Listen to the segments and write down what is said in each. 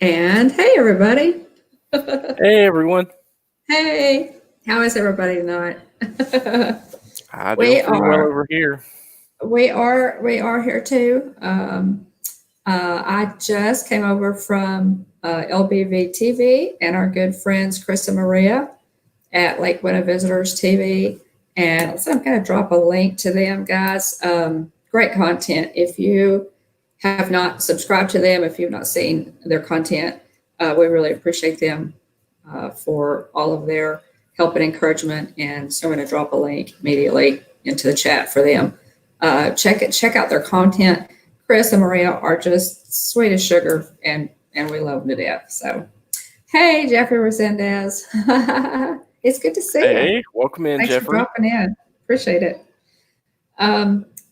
And hey, everybody. Hey everyone. Hey, how is everybody tonight? Doing we pretty well are, over here. we are here too. I just came over from LBV TV and our good friends Chris and Maria at Lake Winter Visitors TV, and so I'm going to drop a link to them, guys. Great content. If you have not subscribed to them, if you've not seen their content, we really appreciate them for all of their help and encouragement. And so I'm going to drop a link immediately into the chat for them. Check out their content. Chris and Maria are just sweet as sugar, and we love them to death. So, hey, Jeffrey Resendez. It's good to see you. Hey, welcome in, Thanks Jeffrey. for dropping in. Appreciate it.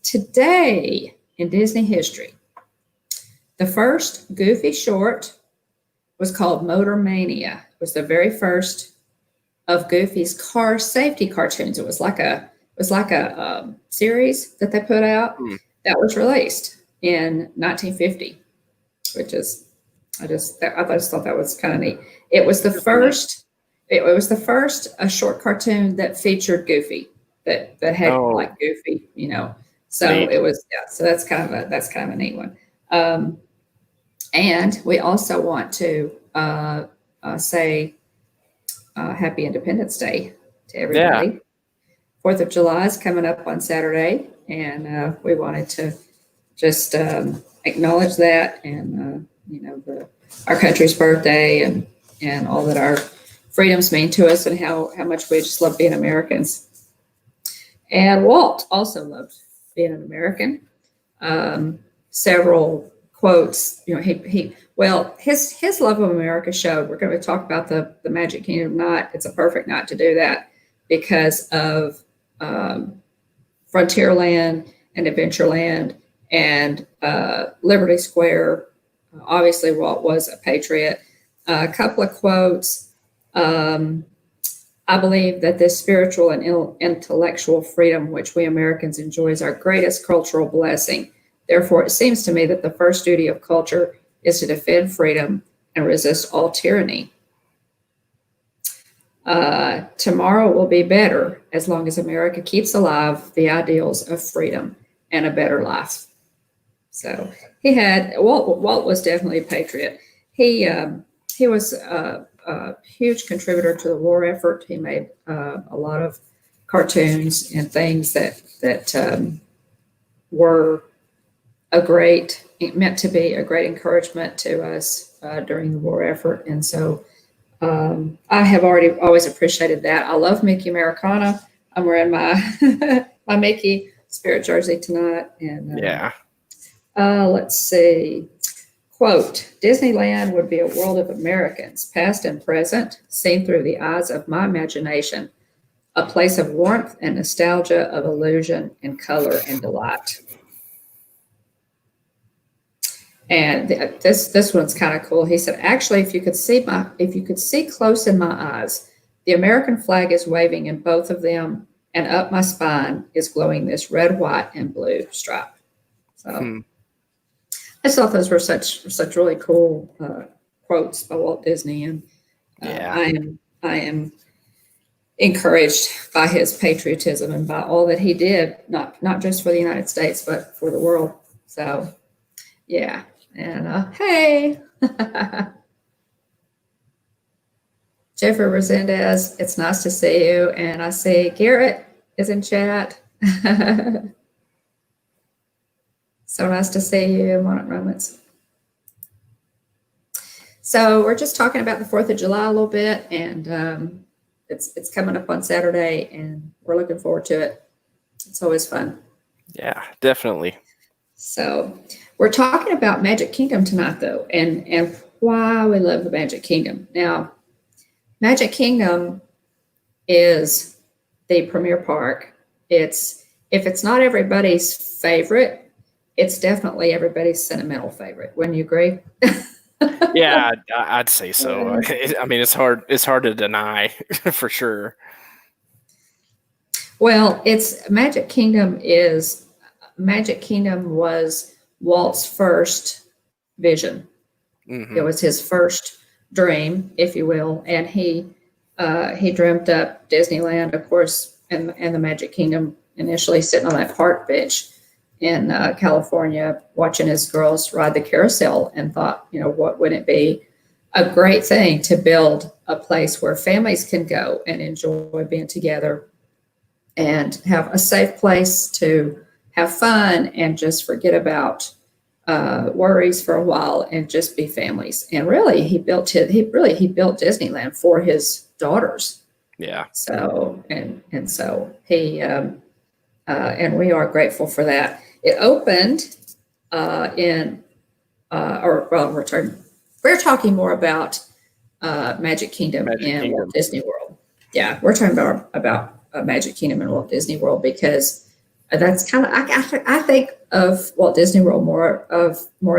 Today in Disney history, the first Goofy short was called Motor Mania. It was the very first of Goofy's car safety cartoons. It was like a series that they put out that was released in 1950, which is I just thought that was kind of neat. It was the first. It was the first a short cartoon that featured Goofy that had like Goofy, So neat. it was So that's kind of a neat one. And we also want to say Happy Independence Day to everybody. Yeah. 4th of July is coming up on Saturday, and we wanted to just acknowledge that, and our country's birthday, and all that our freedoms mean to us, and how much we just love being Americans. And Walt also loved being an American. Several quotes, his love of America showed. We're going to talk about the Magic Kingdom night. It's a perfect night to do that because of Frontierland and Adventureland and Liberty Square. Obviously, Walt was a patriot. A couple of quotes. I believe that this spiritual and intellectual freedom which we Americans enjoy is our greatest cultural blessing. Therefore, it seems to me that the first duty of culture is to defend freedom and resist all tyranny. Tomorrow will be better as long as America keeps alive the ideals of freedom and a better life. So Walt was definitely a patriot. He was a huge contributor to the war effort. He made a lot of cartoons and things that were meant to be a great encouragement to us during the war effort. And so I have always appreciated that. I love Mickey Americana. I'm wearing my my Mickey spirit jersey tonight. And let's see. Quote, Disneyland would be a world of Americans, past and present, seen through the eyes of my imagination, a place of warmth and nostalgia, of illusion and color and delight. And this one's kind of cool. He said, actually, if you could see close in my eyes, the American flag is waving in both of them, and up my spine is glowing this red, white, and blue stripe. So I just thought those were such really cool quotes by Walt Disney, and I am encouraged by his patriotism and by all that he did, not just for the United States, but for the world. So, yeah. And hey, Jeffrey Resendez, it's nice to see you. And I see Garrett is in chat. So nice to see you, Monarch Moments. So we're just talking about the 4th of July a little bit, and it's coming up on Saturday, and we're looking forward to it. It's always fun. Yeah, definitely. So we're talking about Magic Kingdom tonight, though, and why we love the Magic Kingdom. Now, Magic Kingdom is the premier park. If it's not everybody's favorite, it's definitely everybody's sentimental favorite. Wouldn't you agree? Yeah, I'd say so. I mean, it's hard to deny for sure. Well, Magic Kingdom was Walt's first vision. It was his first dream, if you will, and he dreamt up Disneyland, of course, and the Magic Kingdom. Initially, sitting on that park bench in California, watching his girls ride the carousel, and thought, what would it be a great thing to build a place where families can go and enjoy being together and have a safe place to have fun and just forget about worries for a while and just be families. And really, he built Disneyland for his daughters. Yeah. So so he and we are grateful for that. It opened we're talking more about Magic Kingdom and Walt Disney World. Yeah, we're talking about Magic Kingdom and Walt Disney World, because that's kind of, I think of Walt Disney World more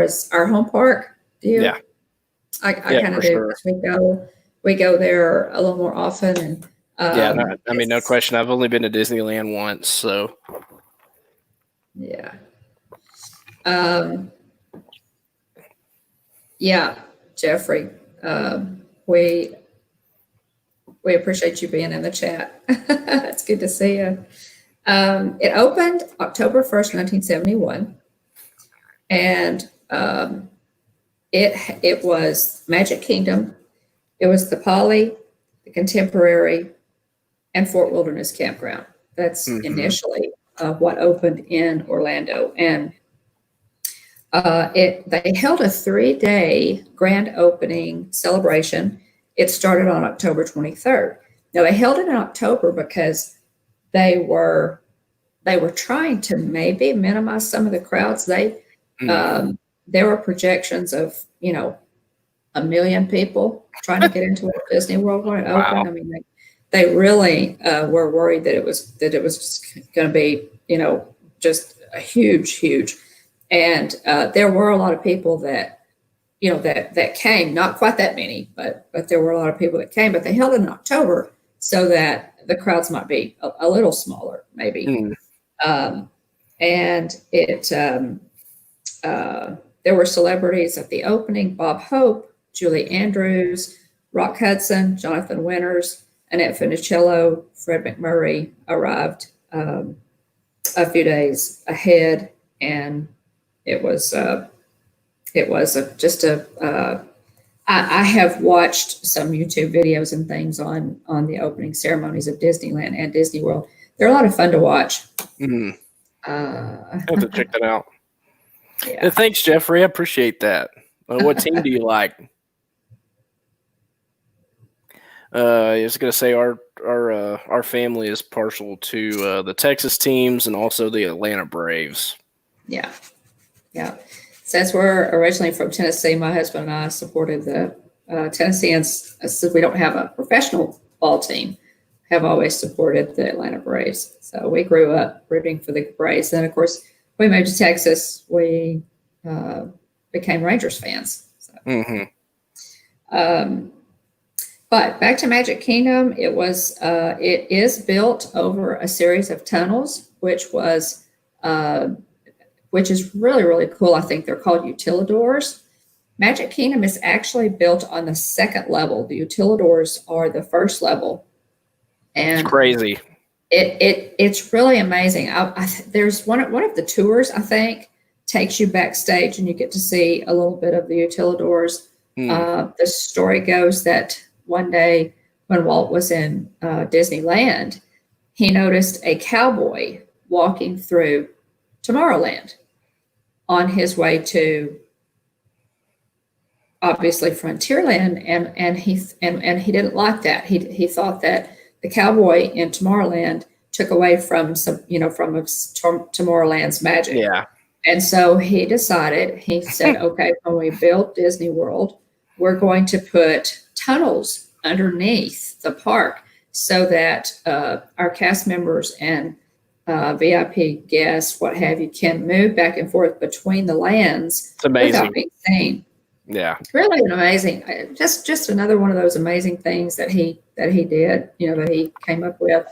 as our home park. Do you? Yeah. I kind of do. Sure. We go there a little more often, and no question. I've only been to Disneyland once, so yeah. Yeah, Jeffrey, we appreciate you being in the chat. It's good to see you. It opened October 1st, 1971, and it was Magic Kingdom. It was the Poly, the Contemporary, and Fort Wilderness Campground. That's initially what opened in Orlando, and they held a 3-day grand opening celebration. It started on October 23rd. Now, they held it in October because they were trying to maybe minimize some of the crowds. There were projections of 1 million people trying to get into Walt Disney World when it opened. I mean, they really were worried that it was going to be just a huge. And there were a lot of people that came, not quite that many, but there were a lot of people that came. But they held it in October so that the crowds might be a little smaller, maybe. And there were celebrities at the opening: Bob Hope, Julie Andrews, Rock Hudson, Jonathan Winters, Annette Funicello, Fred McMurray arrived a few days ahead, and it was I have watched some YouTube videos and things on the opening ceremonies of Disneyland and Disney World. They're a lot of fun to watch. I have to check that out. Yeah. Thanks, Jeffrey. I appreciate that. What team do you like? I was going to say our family is partial to the Texas teams and also the Atlanta Braves. Yeah. Since we're originally from Tennessee, my husband and I supported the Tennesseans. Since we don't have a professional ball team, have always supported the Atlanta Braves. So we grew up rooting for the Braves. Then, of course, we moved to Texas. We became Rangers fans. So. But back to Magic Kingdom, it is built over a series of tunnels, which is really, really cool. I think they're called utilidors. Magic Kingdom is actually built on the second level. The utilidors are the first level. And it's crazy. It's really amazing. There's one of the tours, I think, takes you backstage and you get to see a little bit of the utilidors. The story goes that one day when Walt was in Disneyland, he noticed a cowboy walking through Tomorrowland on his way to, obviously, Frontierland, and he didn't like that. He thought that the cowboy in Tomorrowland took away from Tomorrowland's magic. Yeah. And so he said, okay, when we build Disney World, we're going to put tunnels underneath the park so that our cast members and VIP guests, what have you, can move back and forth between the lands. It's amazing. Without being seen. Yeah. Really amazing. Just another one of those amazing things that he did, that he came up with.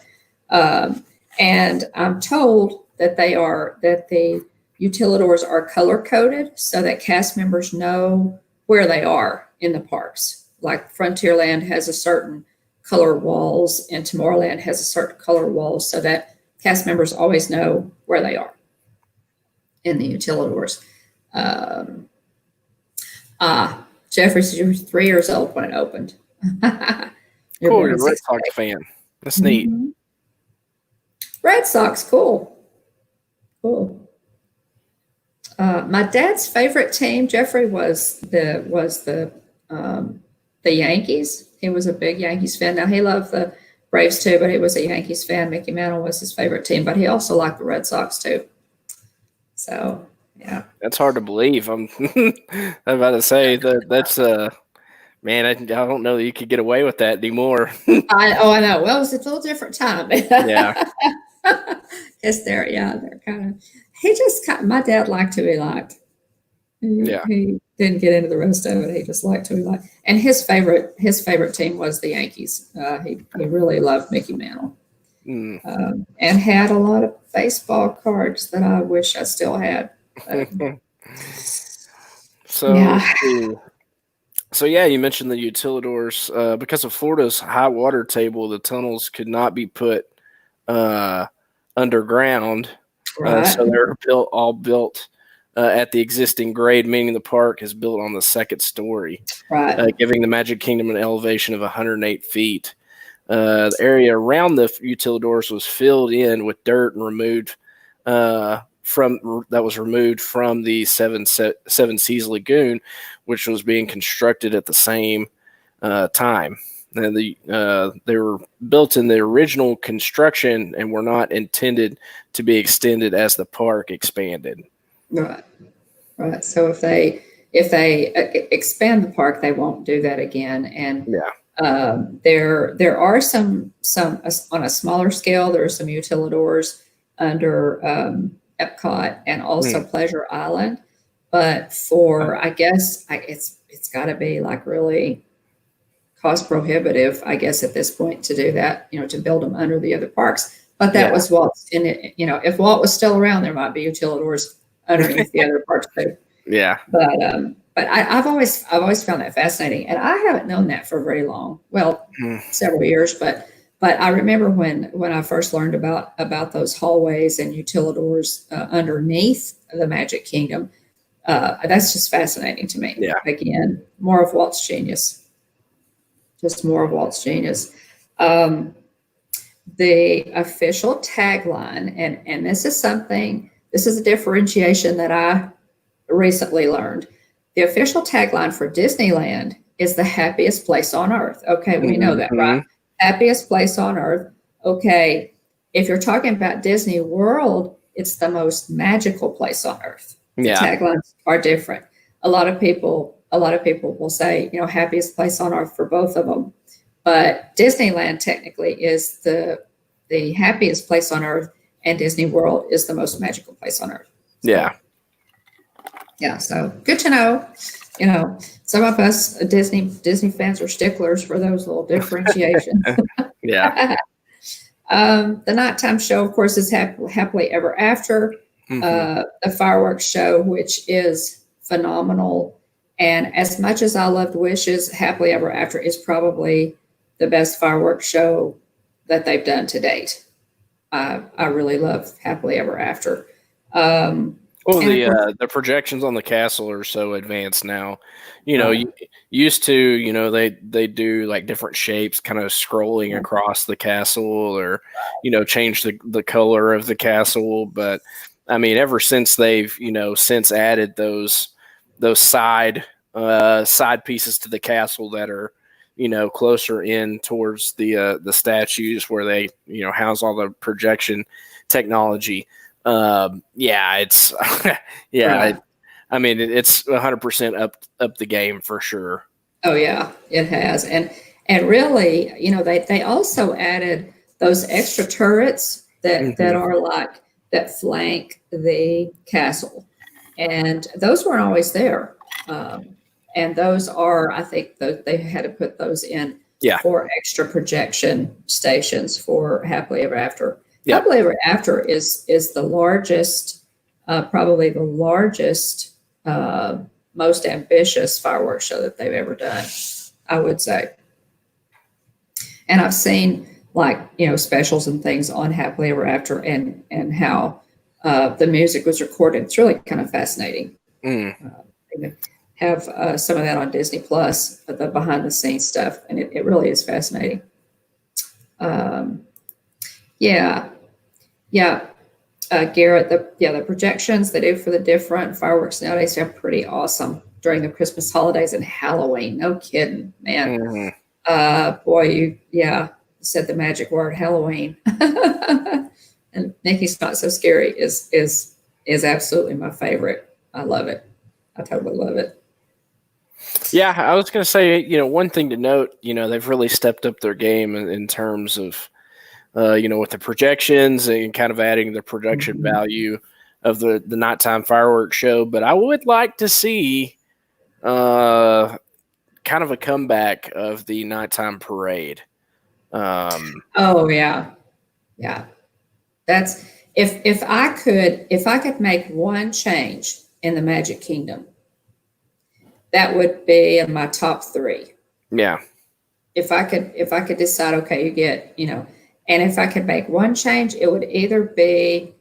And I'm told that the utilidors are color coded so that cast members know where they are in the parks. Like Frontierland has a certain color walls and Tomorrowland has a certain color walls, so that cast members always know where they are in the utilidors. Jeffrey said you were 3 years old when it opened. Cool, you're a Red Sox fan. That's neat. Red Sox, cool. My dad's favorite team, Jeffrey, was the Yankees. He was a big Yankees fan. Now he loved the Braves too, but he was a Yankees fan. Mickey Mantle was his favorite team, but he also liked the Red Sox too. So yeah, that's hard to believe. I'm about to say that's man, I don't know that you could get away with that anymore. I know. Well, it's a little different time. Yeah. They're kind of. My dad liked who he liked. He didn't get into the rest of it. He just liked who he liked. And his favorite team was the Yankees. He really loved Mickey Mantle, and had a lot of baseball cards that I wish I still had. So you mentioned the utilidors. Because of Florida's high water table, the tunnels could not be put underground. Right. So they're all built at the existing grade, meaning the park is built on the second story, right. Giving the Magic Kingdom an elevation of 108 feet. The area around the utilidors was filled in with dirt and removed from the Seven Seas Lagoon, which was being constructed at the same time. And they were built in the original construction and were not intended to be extended as the park expanded. Right. So if they expand the park, they won't do that again. And there are some on a smaller scale. There are some utilidors under Epcot and also Pleasure Island, but for I guess it's got to be like really cost prohibitive, I guess, at this point to do that, to build them under the other parks. But that was Walt's in it. If Walt was still around, there might be utilidors underneath the other parks too. Yeah. But I've always found that fascinating, and I haven't known that for very long. Well, several years, but I remember when I first learned about those hallways and utilidors underneath the Magic Kingdom. That's just fascinating to me. Yeah. Again, more of Walt's genius. Just more of Walt's genius. The official tagline, and this is a differentiation that I recently learned. The official tagline for Disneyland is the happiest place on earth. Okay, we know that, right? Happiest place on earth. Okay, if you're talking about Disney World, it's the most magical place on earth. The taglines are different. A lot of people will say, happiest place on earth for both of them. But Disneyland technically is the happiest place on earth, and Disney World is the most magical place on earth. Yeah, so good to know. Some of us Disney fans are sticklers for those little differentiations. Yeah. The nighttime show, of course, is Happily Ever After. The fireworks show, which is phenomenal. And as much as I loved Wishes, Happily Ever After is probably the best fireworks show that they've done to date. I really love Happily Ever After. The projections on the castle are so advanced now. Used to, they do like different shapes, kind of scrolling across the castle, or change the color of the castle. But I mean, ever since they've since added those side pieces to the castle that are closer in towards the statues where they house all the projection technology. It's I mean, it's 100% up the game for sure. Oh yeah, it has. And really, they also added those extra turrets that are like that flank the castle, and those weren't always there. And those are, I think, they had to put those in for extra projection stations for Happily Ever After. Yep. Happily Ever After is the largest, probably the largest most ambitious fireworks show that they've ever done, I would say. And I've seen like, specials and things on Happily Ever After and how the music was recorded. It's really kind of fascinating. They have some of that on Disney Plus, the behind the scenes stuff, and it really is fascinating. Yeah, Garrett, the projections they do for the different fireworks nowadays are pretty awesome during the Christmas holidays and Halloween. No kidding, man. Boy, you said the magic word, Halloween. And Nikki's Not So Scary is absolutely my favorite. I love it. I totally love it. Yeah, I was going to say, one thing to note, they've really stepped up their game in terms of, with the projections and kind of adding the production value of the nighttime fireworks show. But I would like to see kind of a comeback of the nighttime parade. Oh yeah. That's if I could make one change in the Magic Kingdom, that would be in my top 3. Yeah. If I could decide, okay, you get, and if I could make one change, it would either be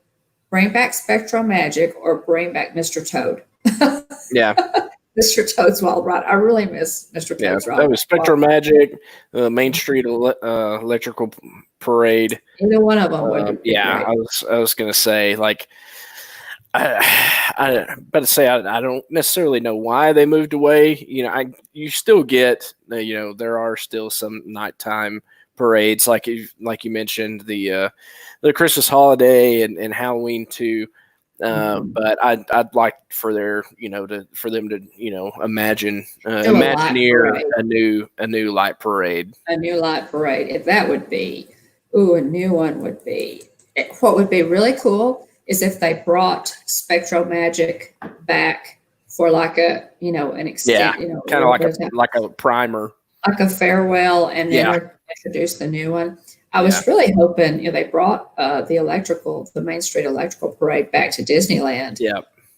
bring back Spectral Magic or bring back Mr. Toad. Yeah. Mr. Toad's Wild Ride. I really miss Mr. Toad's Ride. That was Spectral Magic, Main Street Electrical Parade. Either one of them would be great. I was going to say, like, I better say I don't necessarily know why they moved away. You still get, there are still some nighttime parades, like you mentioned, the Christmas holiday and Halloween too. But I'd like for for them to imagineer a new light parade. A new light parade. If that would be, a new one would be. What would be really cool is if they brought Spectral Magic back for like a an extent, kind of like a primer, like a farewell, and then introduce the new one. I was really hoping, they brought the Main Street Electrical Parade back to Disneyland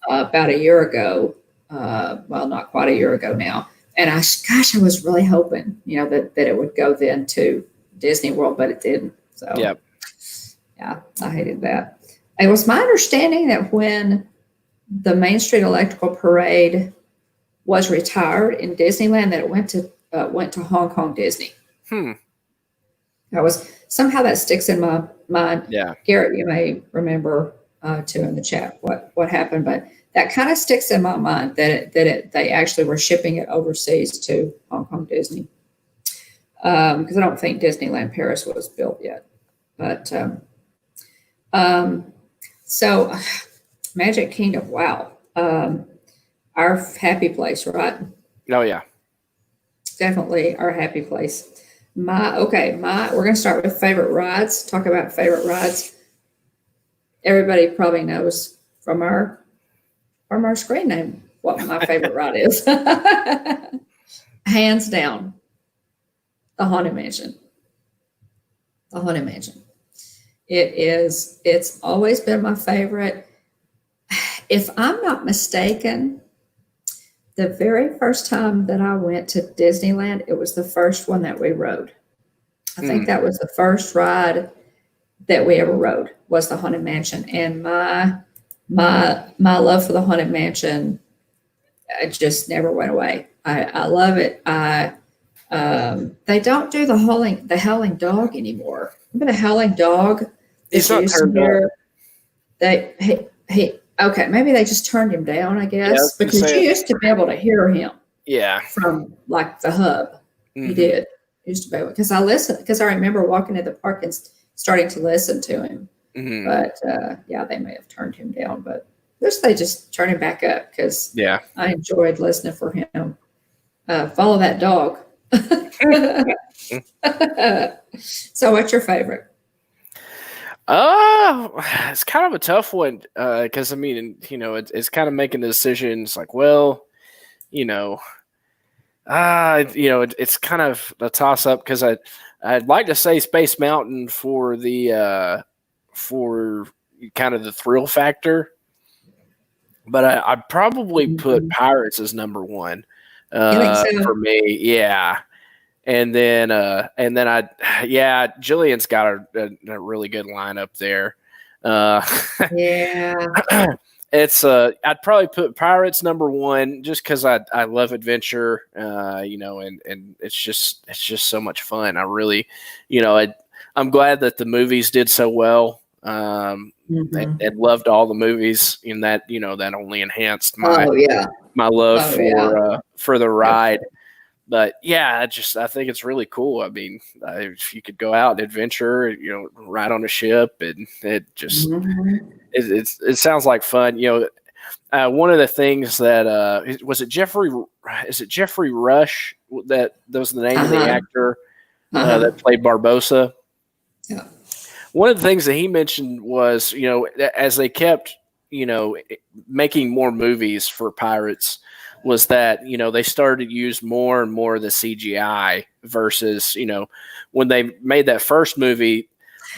about a year ago. Well, not quite a year ago now. And I was really hoping, that it would go then to Disney World, but it didn't. So, yeah, I hated that. It was my understanding that when the Main Street Electrical Parade was retired in Disneyland, that it went to Hong Kong Disney. Somehow that sticks in my mind. Yeah. Garrett, you may remember too in the chat what happened, but that kind of sticks in my mind that they actually were shipping it overseas to Hong Kong Disney. Because I don't think Disneyland Paris was built yet. But so Magic Kingdom, wow. Our happy place, right? Oh yeah. Definitely our happy place. We're going to start with favorite rides. Talk about favorite rides. Everybody probably knows from our screen name what my favorite ride is. Hands down, the Haunted Mansion. The Haunted Mansion. It's always been my favorite. If I'm not mistaken, the very first time that I went to Disneyland, it was the first one that we rode. I think that was the first ride that we ever rode, was the Haunted Mansion. And my love for the Haunted Mansion, it just never went away. I love it. They don't do the howling dog anymore. Remember the howling dog? He's not turned up. Okay, maybe they just turned him down, I guess, because you used to be able to hear him. Yeah. From like the hub. You did. Used to be able, because I remember walking to the park and starting to listen to him. But they may have turned him down, but they just turned him back up because I enjoyed listening for him. Follow that dog. So what's your favorite? It's kind of a tough one because it's kind of making the decisions like, well, it's kind of a toss up because I'd like to say Space Mountain for the for kind of the thrill factor. but I'd probably put Mhm. Pirates as number one You think for so? me. Yeah. And then yeah, Jillian's got a really good lineup there. Uh, Yeah. it's I'd probably put Pirates number one just because I love adventure, and it's just so much fun. I really, I'm glad that the movies did so well. Mhm. And loved all the movies, and that only enhanced my Oh, yeah. my love Oh, yeah. for the ride. Absolutely. But yeah, I think it's really cool. I mean, if you could go out and adventure, ride on a ship, and Mhm. it sounds like fun. One of the things that was it Jeffrey is it Jeffrey Rush that was the name of the Uh-huh. actor that Uh-huh. played Barbosa. Yeah. One of the things that he mentioned was, as they kept, making more movies for Pirates, was that, they started to use more and more of the CGI versus, when they made that first movie,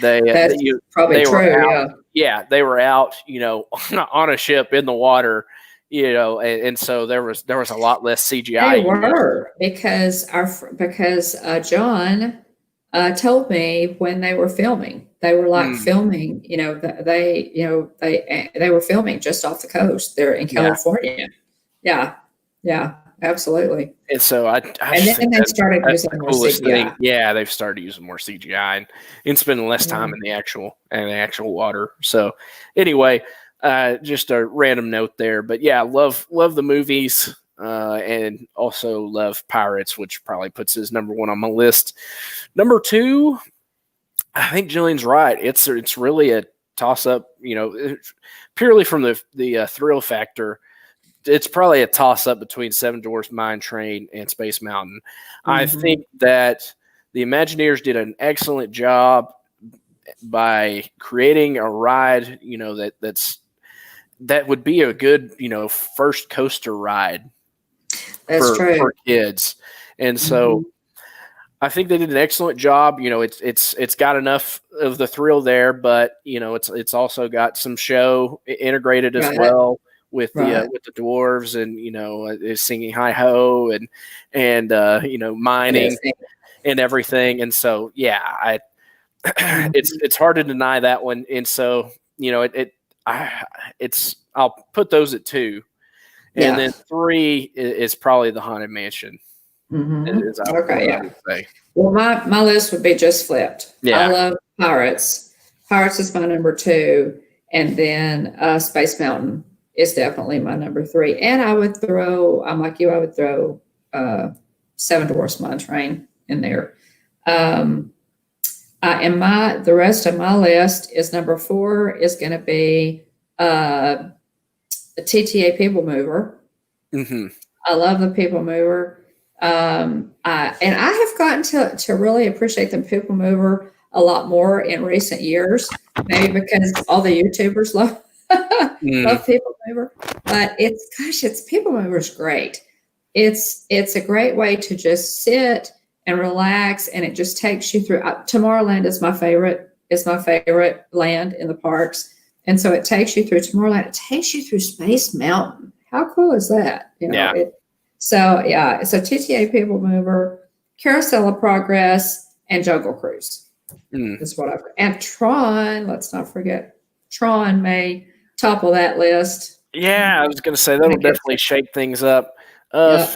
That's probably they were true, out, yeah. yeah, they were out, on a ship in the water, and so there was a lot less CGI They used. were because John told me when they were filming, they were like Mm, filming, they were filming just off the coast there in yeah. California. Yeah, yeah, absolutely. And so I And just then think they started that's using the more coolest thing. CGI. Yeah, they've started using more CGI and spending less Yeah. time in the actual water. So anyway, just a random note there. But yeah, love the movies, and also love Pirates, which probably puts his number one on my list. Number two, I think Jillian's right. It's really a toss up. Purely from the thrill factor, it's probably a toss up between Seven Dwarfs Mine Train and Space Mountain. I Mhm. think that the Imagineers did an excellent job by creating a ride, that would be a good, first coaster ride That's for true. kids. And so Mhm. I think they did an excellent job. It's got enough of the thrill there, but it's also got some show integrated as Right, well right. with the dwarves, and singing hi ho, and It is mining neat. and everything. And so yeah, I it's Mhm. it's hard to deny that one. And so I it's I'll put those at two, and Yeah. then three is probably the Haunted Mansion. Mhm. Is what Okay, I yeah. would say. Well, my list would be just flipped. I Yeah. love Pirates. Pirates is my number two, and then Space Mountain is definitely my number three. And I would throw, I'm like you, I would throw uh, Seven Dwarfs Mine Train in there. Um, and the rest of my list is number four is going to be uh, a TTA People Mover. Hmm. I love the People Mover. And I have gotten to really appreciate the People Mover a lot more in recent years, maybe because all the YouTubers love Mm, love People Mover. But it's People Mover is great. It's a great way to just sit and relax, and it just takes you through. Tomorrowland is my favorite. Is my favorite land in the parks, and so it takes you through Tomorrowland. It takes you through Space Mountain. How cool is that? yeah. So yeah, so TTA People Mover, Carousel of Progress, and Jungle Cruise Mm. is what I've and Tron. Let's not forget Tron may topple that list. Yeah, I was gonna say When that'll it gets definitely shake things up. Yep.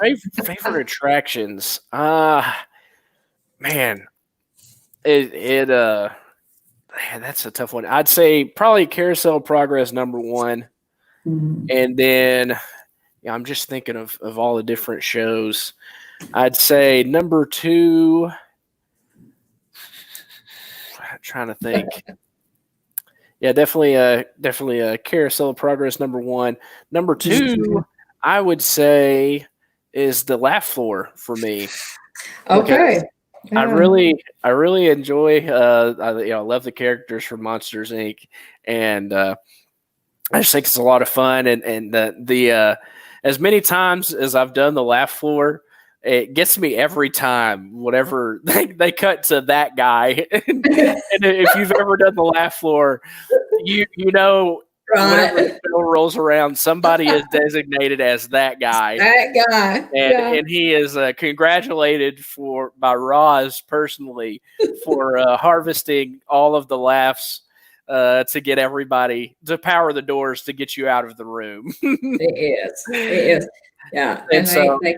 Favorite attractions. Man, man, that's a tough one. I'd say probably Carousel of Progress number one, Mhm. and then yeah, I'm just thinking of all the different shows. I'd say number two. I'm trying to think. Yeah, definitely a Carousel of Progress number one. Number two, Mhm. I would say is the laugh floor for me Okay. because I Yeah. really I really enjoy I love the characters from Monsters Inc. and I just think it's a lot of fun, and the as many times as I've done the laugh floor, it gets me every time. Whatever they cut to that guy, and if you've ever done the laugh floor, you know whenever Right. the bell rolls around, somebody is designated as that guy. That guy. And he is congratulated by Roz personally for harvesting all of the laughs to get everybody to power the doors to get you out of the room. It is. Yeah. And And so, they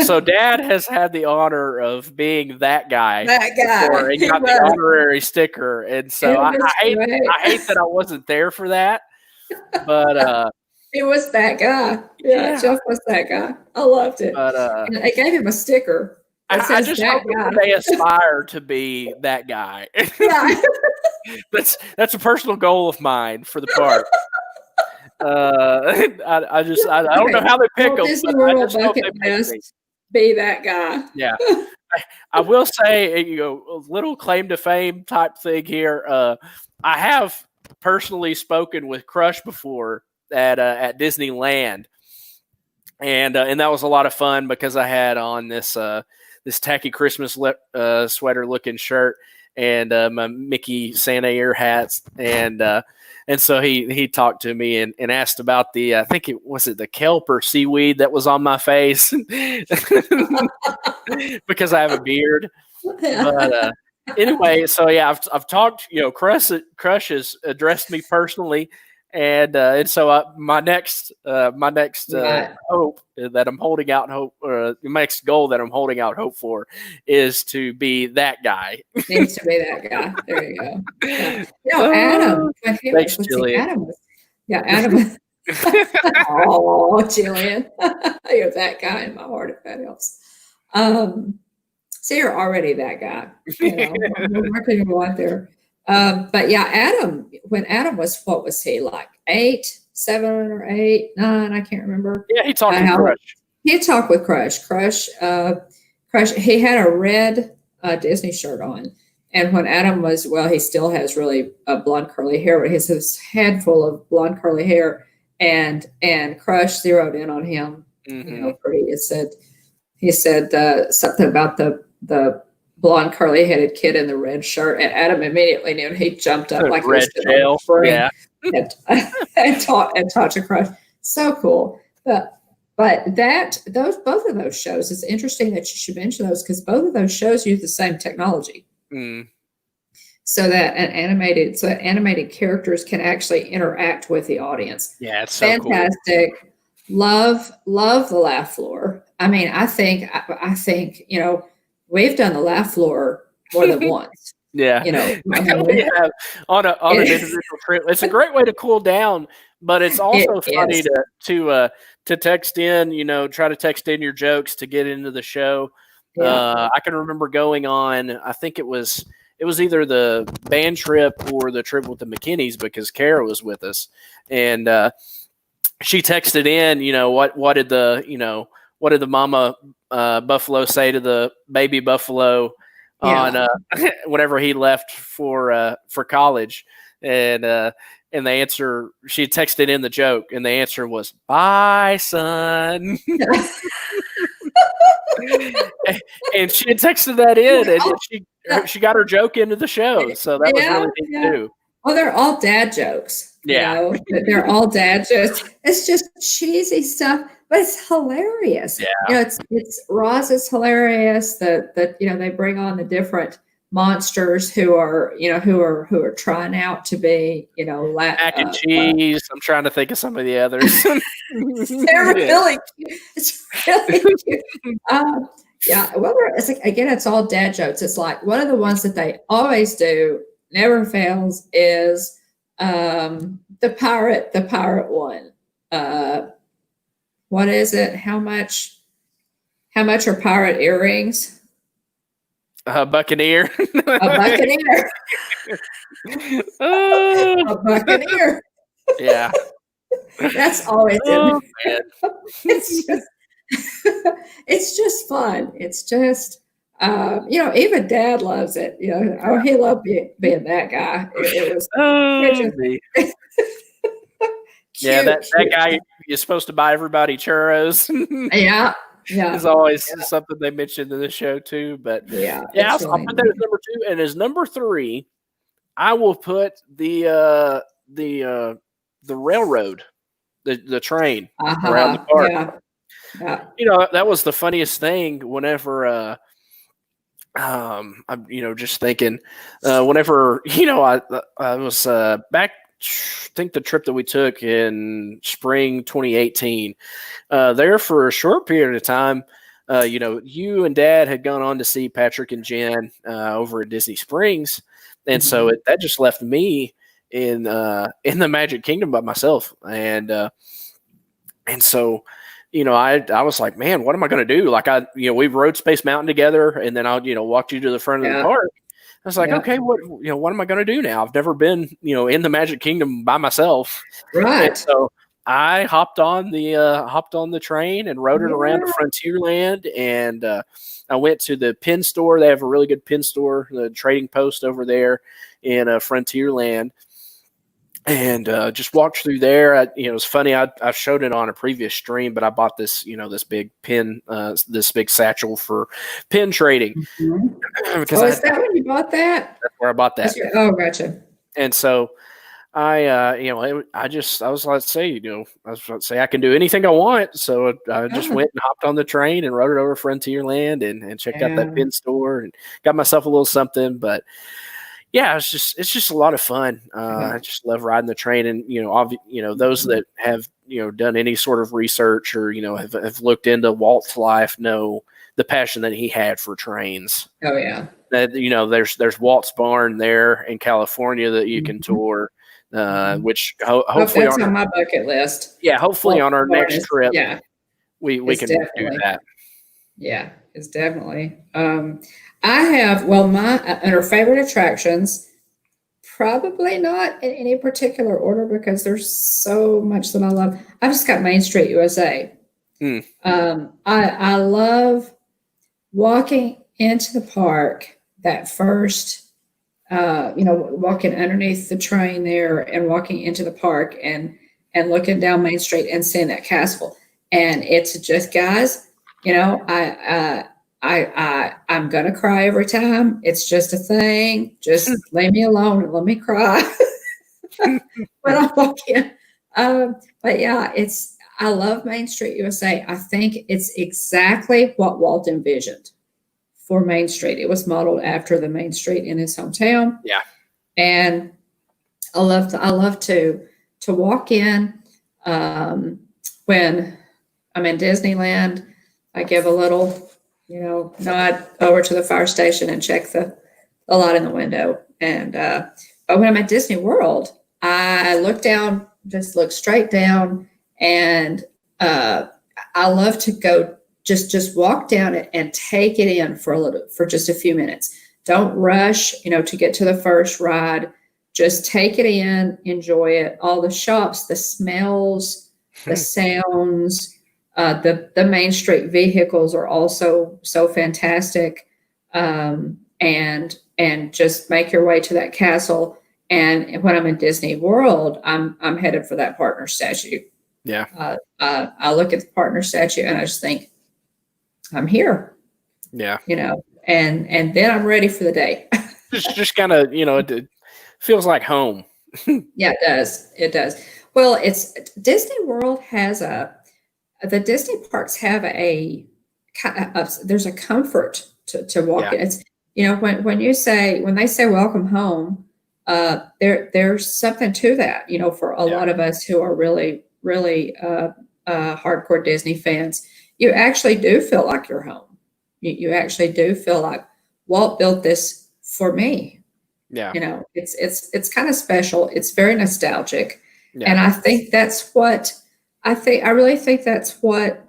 so Dad has had the honor of being that guy that before guy. and He got the was. honorary sticker. And so It I was hate great. that I wasn't there for that, but It was that guy. Yeah, yeah, Jeff was that guy. I loved it. but And I gave him a sticker that I says just that hope that guy. when they aspire to be that guy. Yeah. That's a personal goal of mine for the park. I don't know how they pick Walt them, Disney but I World just hope bucket they pick me. list, be that guy. Yeah, I will say, a little claim to fame type thing here. I have personally spoken with Crush before at Disneyland, and that was a lot of fun because I had on this tacky Christmas sweater looking shirt and my Mickey Santa ear hats, and so he talked to me and asked about the I think it was the kelp or seaweed that was on my face because I have a beard. But anyway, so yeah, I've talked. Crush has addressed me personally, and so my next Right. hope that I'm holding out hope, the next goal that I'm holding out hope for, is to be that guy. Needs to be that guy. There you go. Yeah. Adam, when he Thanks, was, Jillian. Adam was, oh, Jillian, you're that guy in my heart, if that helps. So you're already that guy. Where can you go out there? But yeah, Adam, when Adam was, what was he like? 8, 7 or 8, 9? I can't remember. Yeah, he talked with Crush. He talked with Crush. Crush. He had a red Disney shirt on, and when Adam was, well, he still has really blonde curly hair, but he has his head full of blonde curly hair, and Crush zeroed in on him. Mm-hmm. Pretty. He said something about the blonde curly headed kid in the red shirt, and Adam immediately knew, and he jumped up like red gel. Yeah. and talked to Crush. So cool. But both of those shows, it's interesting that you should mention those because both of those shows use the same technology. Mm. So that animated characters can actually interact with the audience. Yeah, it's so fantastic. Cool. Love the laugh floor. I mean, I think we've done the laugh floor more than once. Yeah, we have on an individual trip. It's a great way to cool down, but it's also funny to text in. Try to text in your jokes to get into the show. Yeah. I can remember going on. I think it was either the band trip or the trip with the McKinneys because Kara was with us, and she texted in. What did the mama buffalo say to the baby buffalo? On whenever he left for college, and the answer, she texted in the joke, and the answer was "Bye, son." And she had texted that in, and she got her joke into the show, so that was really neat too. Well, they're all dad jokes. Yeah, they're all dad jokes. It's just cheesy stuff, but it's hilarious. Yeah, it's Roz is hilarious. That they bring on the different monsters who are trying out to be mac and cheese. I'm trying to think of some of the others. They're really cute. It's really cute. Yeah. Well, it's all dad jokes. It's like one of the ones that they always do, never fails, is the pirate one. What is it? How much are pirate earrings? A buccaneer. A buccaneer. A buccaneer. Yeah. That's always it. It's just fun. It's just even Dad loves it. He loved being that guy. It was yeah, that guy is supposed to buy everybody churros. Yeah. It's always something they mentioned in the show too. But I'll put that as number 2, and as number 3, I will put the the railroad, the train around the Uh-huh. park. Yeah. Yeah. That was the funniest thing whenever I'm just thinking whenever I was back. I think the trip that we took in spring 2018, there for a short period of time, you and Dad had gone on to see Patrick and Jen over at Disney Springs, and so Mhm. that just left me in the Magic Kingdom by myself, and so, I was like, man, what am I going to do? Like we rode Space Mountain together, and then walked you to the front of the Yeah. park. I was like, Yeah. okay, what am I going to do now? I've never been, in the Magic Kingdom by myself. And Right. so I hopped on the train and rode it around to Yeah. Frontierland. And I went to the pin store. They have a really good pin store, the Trading Post over there in Frontierland. And just walked through there. It was funny. I showed it on a previous stream, but I bought this, this big pin, this big satchel for pin trading Mhm. because Oh, is that when you bought that? that's where I bought that. Oh, gotcha. And so I was like, say I can do anything I want. So I just Yeah. went and hopped on the train and rode it over Frontierland and checked out that Yeah. pin store and got myself a little something. But yeah, it's just a lot of fun. Yeah. I just love riding the train, and those that have done any sort of research or have looked into Walt's life know the passion that he had for trains. Oh, yeah. That there's Walt's Barn there in California that you can Mhm. tour, Mhm. which Oh, hopefully that's on my bucket list. hopefully Well, on our next trip yeah, we it's can do definitely. that. Yeah, it's definitely. I have, well, my under favorite attractions, probably not in any particular order because there's so much that I love. I've just got Main Street USA. Hmm. I love walking into the park that first, walking underneath the train there and walking into the park and looking down Main Street and seeing that castle. And it's just, guys, I'm gonna cry every time. It's just a thing. Just leave me alone and let me cry when I walk in. But yeah, I love Main Street USA. I think it's exactly what Walt envisioned for Main Street. It was modeled after the Main Street in his hometown. Yeah. And I love to walk in when I'm in Disneyland. I give a little, nod over to the fire station and check the light in the window. And but when I'm at Disney World, I look down, just look straight down, and uh, I love to go just walk down it and take it in for just a few minutes. Don't rush, to get to the first ride. Just take it in, enjoy it. All the shops, the smells, the sounds, the Main Street vehicles are also so fantastic. And just make your way to that castle. And when I'm in Disney World, I'm headed for that partner statue. Yeah. I look at the partner statue and I just think, I'm here. Yeah. And then I'm ready for the day. just kind of it feels like home. Yeah, it does. It does. Well, it's Disney World has the Disney parks have there's a comfort to walk in. It's when they say welcome home, there's something to that. For a lot of us who are really really hardcore Disney fans, you actually do feel like you're home. You actually do feel like Walt built this for me. Yeah. It's kind of special. It's very nostalgic, Yeah. and I think that's what I really think that's what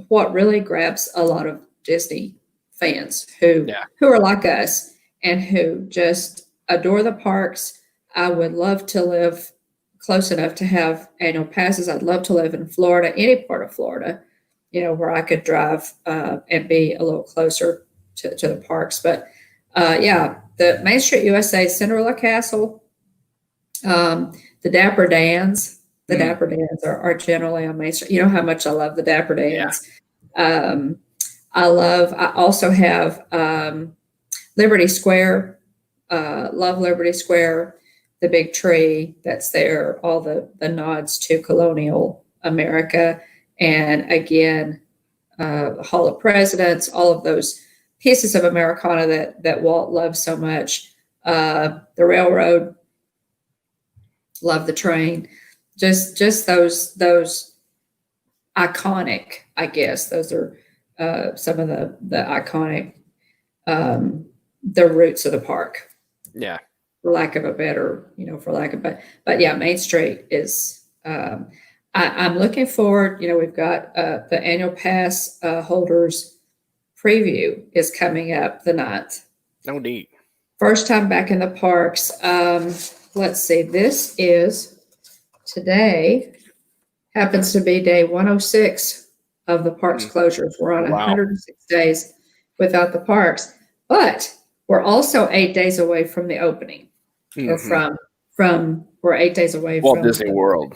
really grabs a lot of Disney fans who are like us and who just adore the parks. I would love to live close enough to have annual passes. I'd love to live in Florida, any part of Florida, where I could drive and be a little closer to the parks. But the Main Street USA, Cinderella Castle, the Dapper Dans. The Dapper Dans are generally on Main Street. You know how much I love the Dapper Dans. Yeah. I also have Liberty Square. Love Liberty Square. the big tree that's there, all the nods to colonial America, and again, Hall of Presidents, all of those pieces of Americana that Walt loved so much. The railroad, love the train. Just those iconic, I guess. Those are some of the iconic, the roots of the park. Yeah. For lack of a better, but yeah, Main Street is. I'm looking forward. We've got the annual pass holders preview is coming up the 9th. No need. First time back in the parks. Let's see. This is today. Happens to be day 106 of the parks closures. We're on 106 days without the parks, but we're also 8 days away from the opening, or from we're 8 days away Walt from Disney World.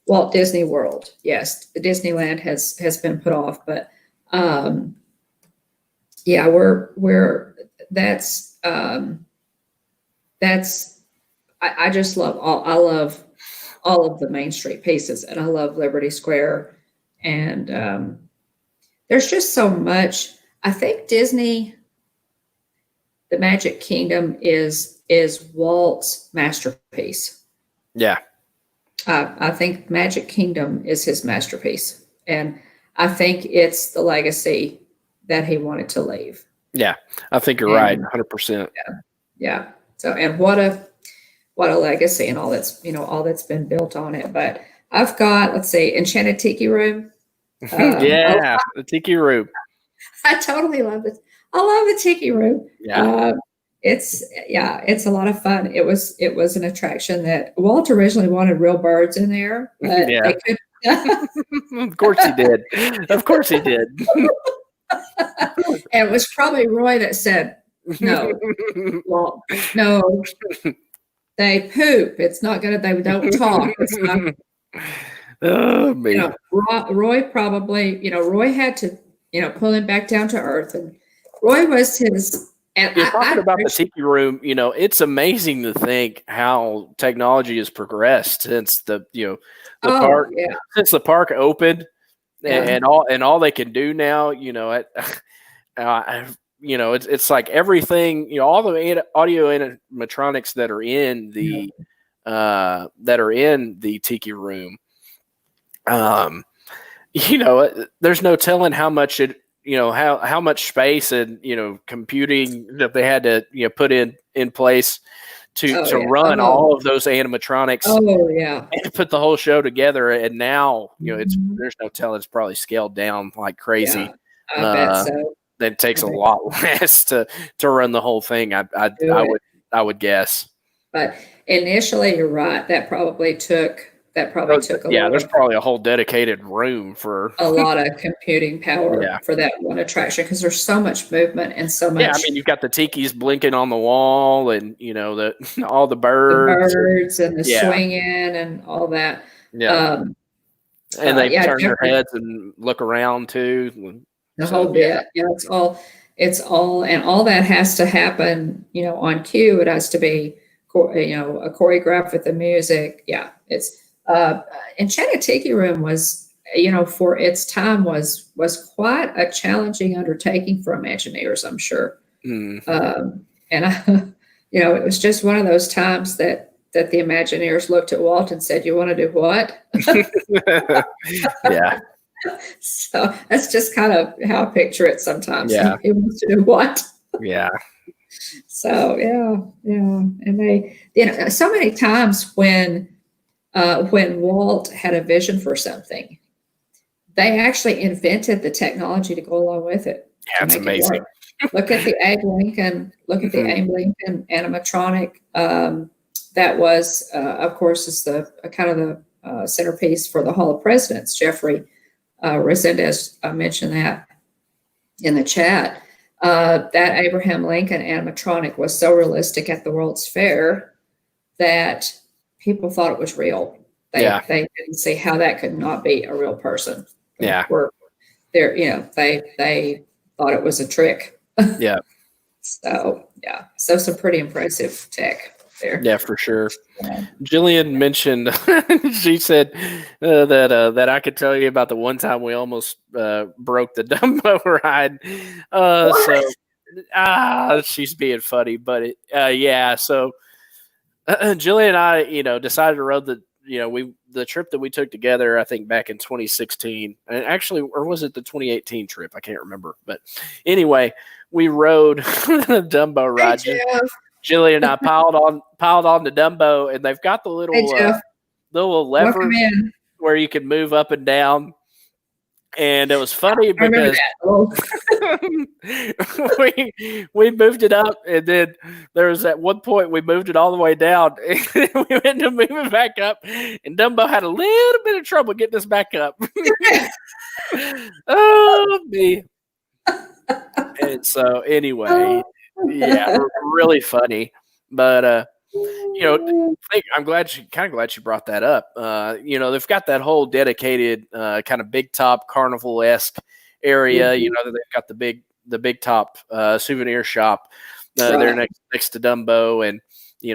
Walt Disney World. Yes, the Disneyland has been put off, but yeah, we're that's I just love I love all of the Main Street pieces, and I love Liberty Square, and there's just so much. I think Disney, the Magic Kingdom is Walt's masterpiece. Yeah. I think Magic Kingdom is his masterpiece, and I think it's the legacy that he wanted to leave. Yeah, I think you're right, 100%. Yeah. So, and what a legacy, and all that's been built on it. But I've got, let's see, Enchanted Tiki Room. Yeah, the Tiki Room. I totally love it. I love the Tiki Room. Yeah. It's a lot of fun. It was an attraction that Walt originally wanted real birds in there, but Yeah. they couldn't. Of course he did. Of course he did. And it was probably Roy that said, no, Walt, no, they poop. It's not gonna, they don't talk. It's not, Oh, man. Roy probably, Roy had to, pull him back down to earth, and Roy was his. And You're talking about the Tiki Room, it's amazing to think how technology has progressed since the park, since the park opened, and all they can do now, it's like everything, all the audio animatronics that are in the Tiki Room. There's no telling how much how much space and computing that they had to put in place to run all of those animatronics. Oh yeah, and put the whole show together. And now there's no telling, it's probably scaled down like crazy. Yeah, I bet so. It takes a lot less to run the whole thing. I would guess. But initially, you're right. That probably took a there's probably a whole dedicated room for a lot of computing power for that one attraction, because there's so much movement and so much. Yeah, I mean, you've got the tikis blinking on the wall, and all the birds, and the swinging and all that. Yeah, and they turn their heads and look around too. The whole bit, it's all, and all that has to happen, on cue. It has to be, a choreographed with the music. Yeah, it's. Enchanted Tiki Room was, for its time was quite a challenging undertaking for Imagineers, I'm sure. And it was just one of those times that the Imagineers looked at Walt and said, "You want to do what?" Yeah. So that's just kind of how I picture it sometimes. Yeah. He wants to do what? Yeah. So yeah, and they, so many times when Walt had a vision for something, they actually invented the technology to go along with it. Yeah, it's amazing. Look at the Abe Lincoln. Look at the Abe Lincoln animatronic. That was, of course, is the kind of the centerpiece for the Hall of Presidents. Jeffrey Resendez mentioned that in the chat. That Abraham Lincoln animatronic was so realistic at the World's Fair that people thought it was real. They didn't see how that could not be a real person. They thought it was a trick. Yeah. So some pretty impressive tech. there. Yeah, for sure. Yeah. Jillian mentioned, she said that I could tell you about the one time we almost broke the Dumbo ride. What? She's being funny, but yeah. So Jillian and I, decided to rode the trip that we took together. I think back in 2016, and actually, or was it the 2018 trip? I can't remember. But anyway, we rode the Dumbo Hey, ride. Jeff. Jillian and I piled on the Dumbo, and they've got the Hey, Jeff. little Welcome levers in. where you can move up and down. And it was funny I remember because that. Oh, we moved it up, and then there was at one point we moved it all the way down. And we went to move it back up, and Dumbo had a little bit of trouble getting us back up. Oh me! And so anyway, yeah, really funny. But I'm glad she brought that up. They've got that whole dedicated kind of big top carnival-esque area. Mhm. That they've got the big top souvenir shop Right. there next to Dumbo, and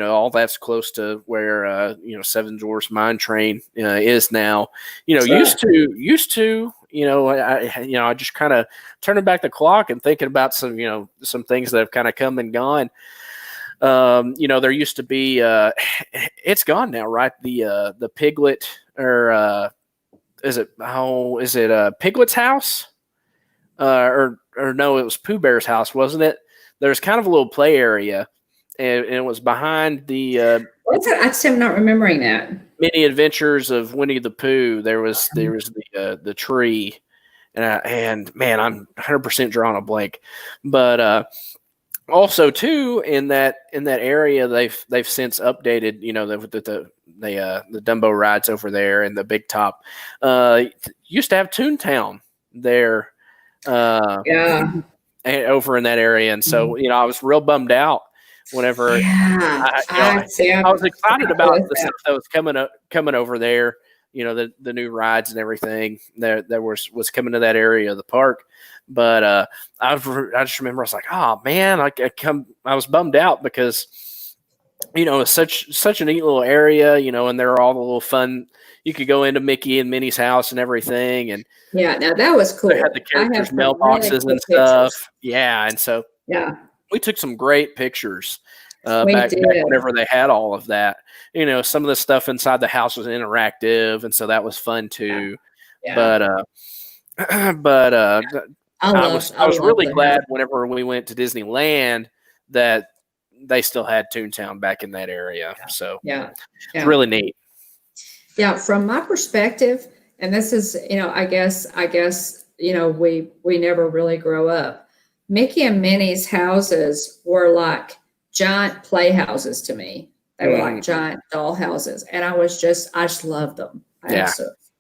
all that's close to where Seven Dwarfs Mine Train is now. Used to. I just kind of turning back the clock and thinking about some things that have kind of come and gone. There used to be it's gone now, right? The Piglet, or is it Piglet's house? Or no, it was Pooh Bear's house, wasn't it? There's kind of a little play area, and it was behind the What's it? I just am not remembering that. Many Adventures of Winnie the Pooh. There was the tree, and man, I'm 100% drawing a blank, but also too in that area they've since updated the Dumbo rides over there, and the big top used to have Toontown there Yeah. over in that area, and so I was real bummed out whenever Yeah. I was excited about the stuff that was coming over there, the new rides and everything that was coming to that area of the park. But I just remember I was like, oh man, I was bummed out because it's such a neat little area, and there are all the little fun. You could go into Mickey and Minnie's house and everything, and Yeah, now that was cool. they had the characters' mailboxes and stuff. Yeah, and so yeah, we took some great pictures we back did. whenever they had all of that. Some of the stuff inside the house was interactive, and so that was fun too. Yeah. But I was really the glad house. whenever we went to Disneyland that they still had Toontown back in that area. So Yeah. it's really neat. Yeah, from my perspective, and this is, I guess, we never really grow up. Mickey and Minnie's houses were like giant playhouses to me. They were like giant doll houses, and I just loved them.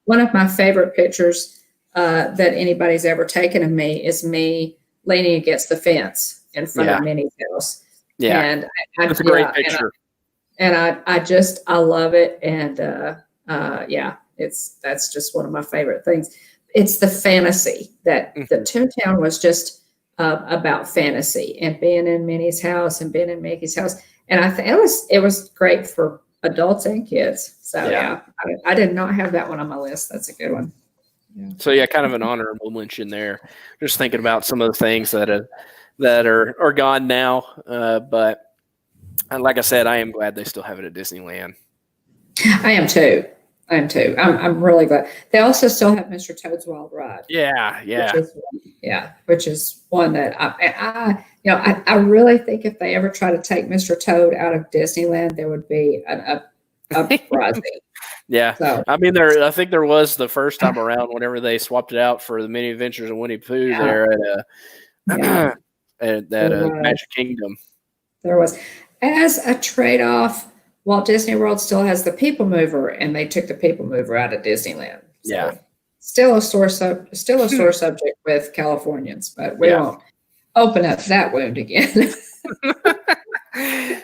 One of my favorite pictures that anybody's ever taken of me is me leaning against the fence in front of Minnie's house. Yeah, and that's a great picture. I love it, and that's just one of my favorite things. It's the fantasy that the Toontown was just about fantasy and being in Minnie's house and being in Mickey's house, and I think it was great for adults and kids. So I did not have that one on my list. That's a good one. Yeah. So kind of an honorable mention there. Just thinking about some of the things that are gone now, but like I said, I am glad they still have it at Disneyland. I am too. I'm really glad. They also still have Mr. Toad's Wild Ride. Yeah. Which is one that I really think if they ever try to take Mr. Toad out of Disneyland, there would be an uprising. Yeah. So, I mean, I think there was the first time around whenever they swapped it out for the Mini Adventures of Winnie Pooh there at Magic Kingdom. There was. As a trade-off, Walt Disney World still has the People Mover, and they took the People Mover out of Disneyland. So still a sore subject with Californians, but we won't open up that wound again.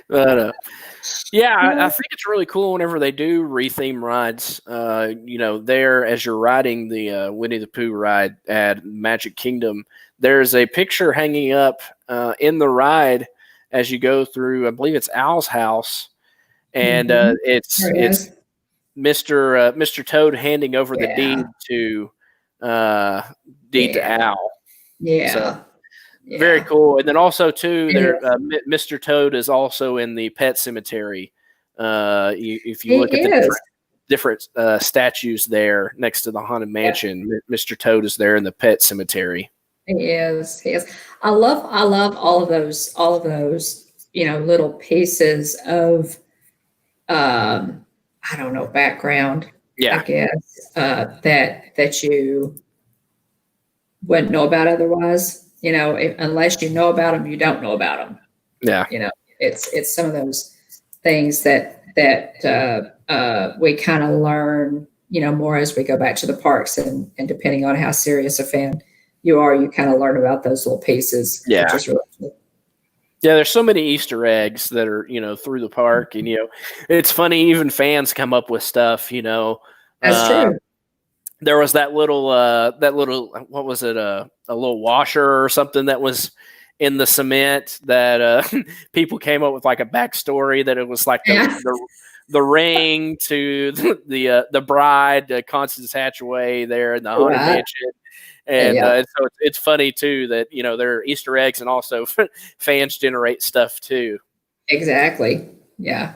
But I think it's really cool whenever they do retheme rides. There as you're riding the Winnie the Pooh ride at Magic Kingdom, there's a picture hanging up in the ride as you go through. I believe it's Owl's house. and There it's is. Mr. Toad handing over the Yeah. deed to Yeah. Al. So Yeah. very Yeah. cool. And then also too, It there is. Mr. Toad is also in the pet cemetery. If you He look at the is. different statues there next to the haunted Yeah. mansion, Mr. Toad is there in the pet cemetery. He is. He is. I love all of those, little pieces of I don't know, background, I Yeah, guess, that you wouldn't know about otherwise. Unless you know about them, you don't know about them. yeah, It's some of those things that we kind of learn, more as we go back to the parks, and depending on how serious a fan you are, you kind of learn about those little pieces, which yeah. is really cool. Yeah, there's so many Easter eggs that are, through the park, and it's funny. Even fans come up with stuff. That's Uh, true. there was that little what was it, a little washer or something that was in the cement that people came up with like a backstory that it was like Yeah. the ring to the bride, Constance Hatchaway there in the haunted Right. mansion. And Yeah. so it's funny too that there are Easter eggs, and also fans generate stuff too. Exactly. Yeah.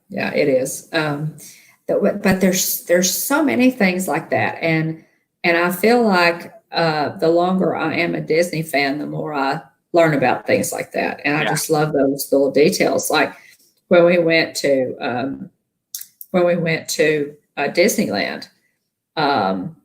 Yeah, it is. But there's so many things like that, and I feel like the longer I am a Disney fan, the more I learn about things like that, and I Yeah. just love those little details. Like when we went to Disneyland, um,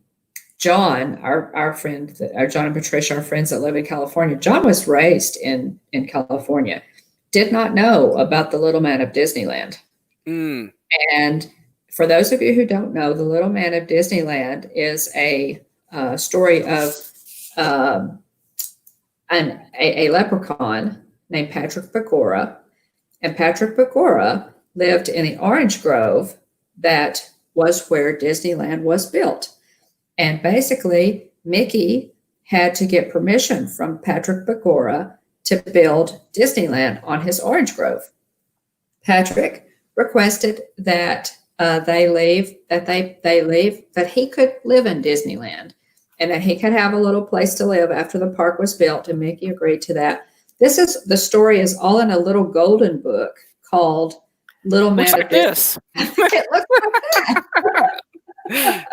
John, our friend, John and Patricia, our friends that live in California. John was raised in California, did not know about the Little Man of Disneyland. Mm. And for those of you who don't know, the Little Man of Disneyland is a story of um, a leprechaun named Patrick Pecora. And Patrick Pecora lived in the orange grove that was where Disneyland was built. And basically, Mickey had to get permission from Patrick Pecora to build Disneyland on his orange grove. Patrick requested that that he could live in Disneyland, and that he could have a little place to live after the park was built, and Mickey agreed to that. The story is all in a little golden book called Little Looks Man like of Disney. this. It looks like that.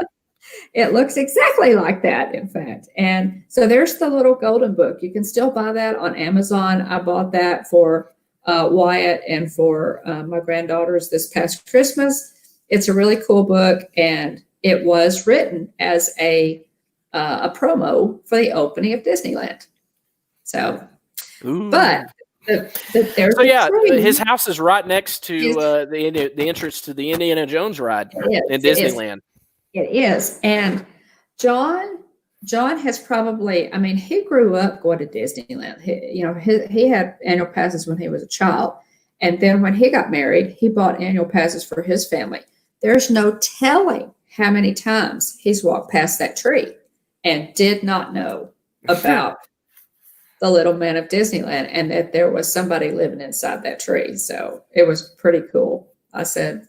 It looks exactly like that, in fact. And so there's the little golden book. You can still buy that on Amazon. I bought that for Wyatt and for my granddaughters this past Christmas. It's a really cool book, and it was written as a promo for the opening of Disneyland. So, Ooh. but there's So yeah, tree. his house is right next to the entrance to the Indiana Jones ride in Disneyland. It is. And John has probably, I mean, he grew up going to Disneyland. He had annual passes when he was a child. And then when he got married, he bought annual passes for his family. There's no telling how many times he's walked past that tree and did not know about the Little Man of Disneyland, and that there was somebody living inside that tree. So it was pretty cool. I said,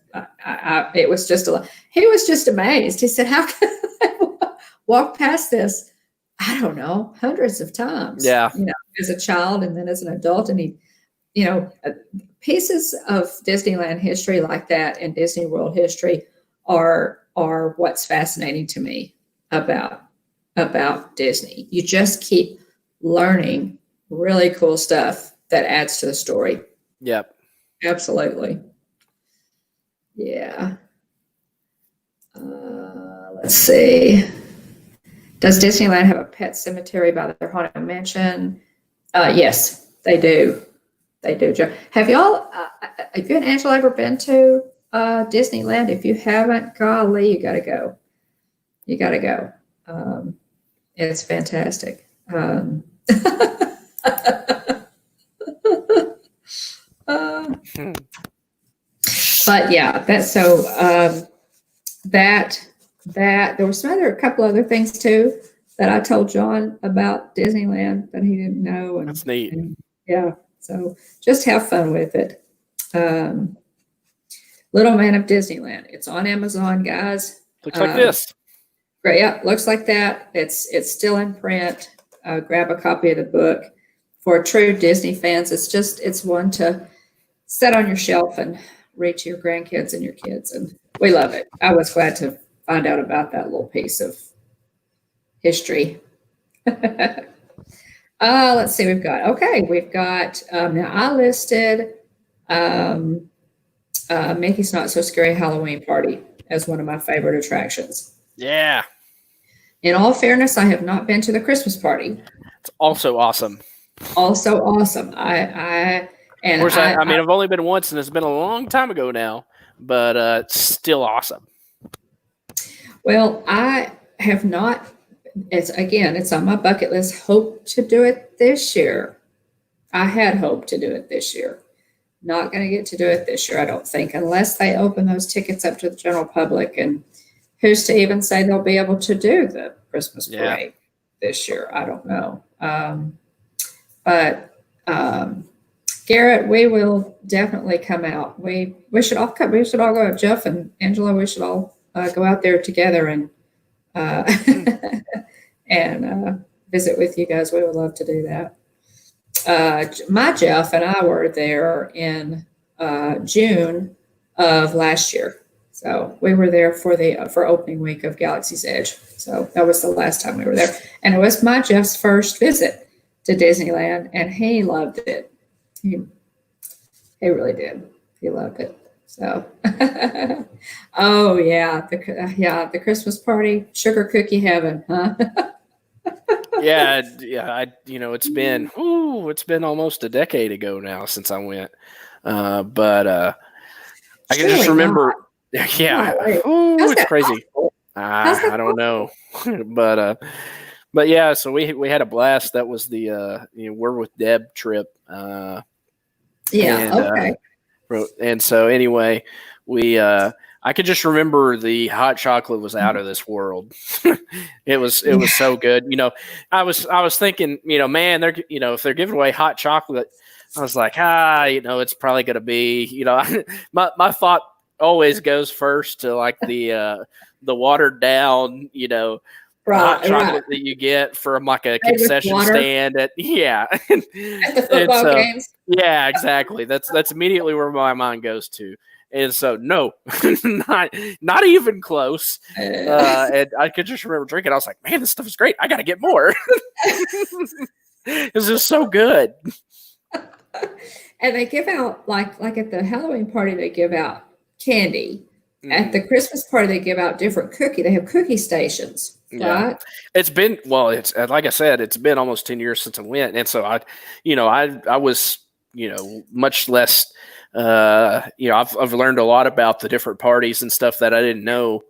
it was just he was just amazed. He said, how could I walk past this? I don't know, hundreds of times, Yeah. as a child and then as an adult. And he, pieces of Disneyland history like that and Disney World history are what's fascinating to me about Disney. You just keep learning really cool stuff that adds to the story. Yep. Absolutely. Yeah. Let's see. Does Disneyland have a pet cemetery by their haunted mansion? Yes, they do. They do. Have y'all, have you and Angela ever been to Disneyland? If you haven't, golly, you got to go. You got to go. It's fantastic. But yeah, that there were a couple other things too that I told John about Disneyland that he didn't know. And, That's neat. And yeah, so just have fun with it. Little Man of Disneyland. It's on Amazon, guys. Looks like this. Great. Yeah, looks like that. It's still in print. Grab a copy of the book. For true Disney fans, it's one to set on your shelf and read to your grandkids and your kids, and we love it. I was glad to find out about that little piece of history. Let's see. We've got now I listed Mickey's Not So Scary Halloween Party as one of my favorite attractions. Yeah. In all fairness, I have not been to the Christmas party. It's also awesome. Also awesome. I Of course, I mean, I've only been once, and it's been a long time ago now, but it's still awesome. Well, I have not. It's on my bucket list. Hope to do it this year. I had hoped to do it this year. Not going to get to do it this year, I don't think, unless they open those tickets up to the general public. And who's to even say they'll be able to do the Christmas parade this year? I don't know. But Garrett, we will definitely come out. We should all come. We should all go out. Jeff and Angela, we should all go out there together and and visit with you guys. We would love to do that. My Jeff and I were there in June of last year. So we were there for opening week of Galaxy's Edge. So that was the last time we were there. And it was my Jeff's first visit to Disneyland, and he loved it. He really did. He loved it. So, oh yeah, the Christmas party, sugar cookie heaven, huh? yeah. It's been almost a decade ago now since I went, but I can just remember. Not. Yeah, it's crazy. I don't know, but yeah. So we had a blast. That was the We're with Deb trip. Okay. And so anyway, I could just remember the hot chocolate was out of this world. It was so good. I was thinking, man, if they're giving away hot chocolate, I was like, it's probably going to be, my thought always goes first to like the watered down, hot chocolate that you get from like a concession stand at the football games. Yeah, exactly. That's immediately where my mind goes to. And so, no, not even close. And I could just remember drinking. I was like, man, this stuff is great. I got to get more. It's just so good. And they give out, like at the Halloween party, they give out candy. At the Christmas party, they give out different cookie. They have cookie stations, right? Yeah. It's like I said, it's been almost 10 years since I went. And so I was, much less, I've learned a lot about the different parties and stuff that I didn't know,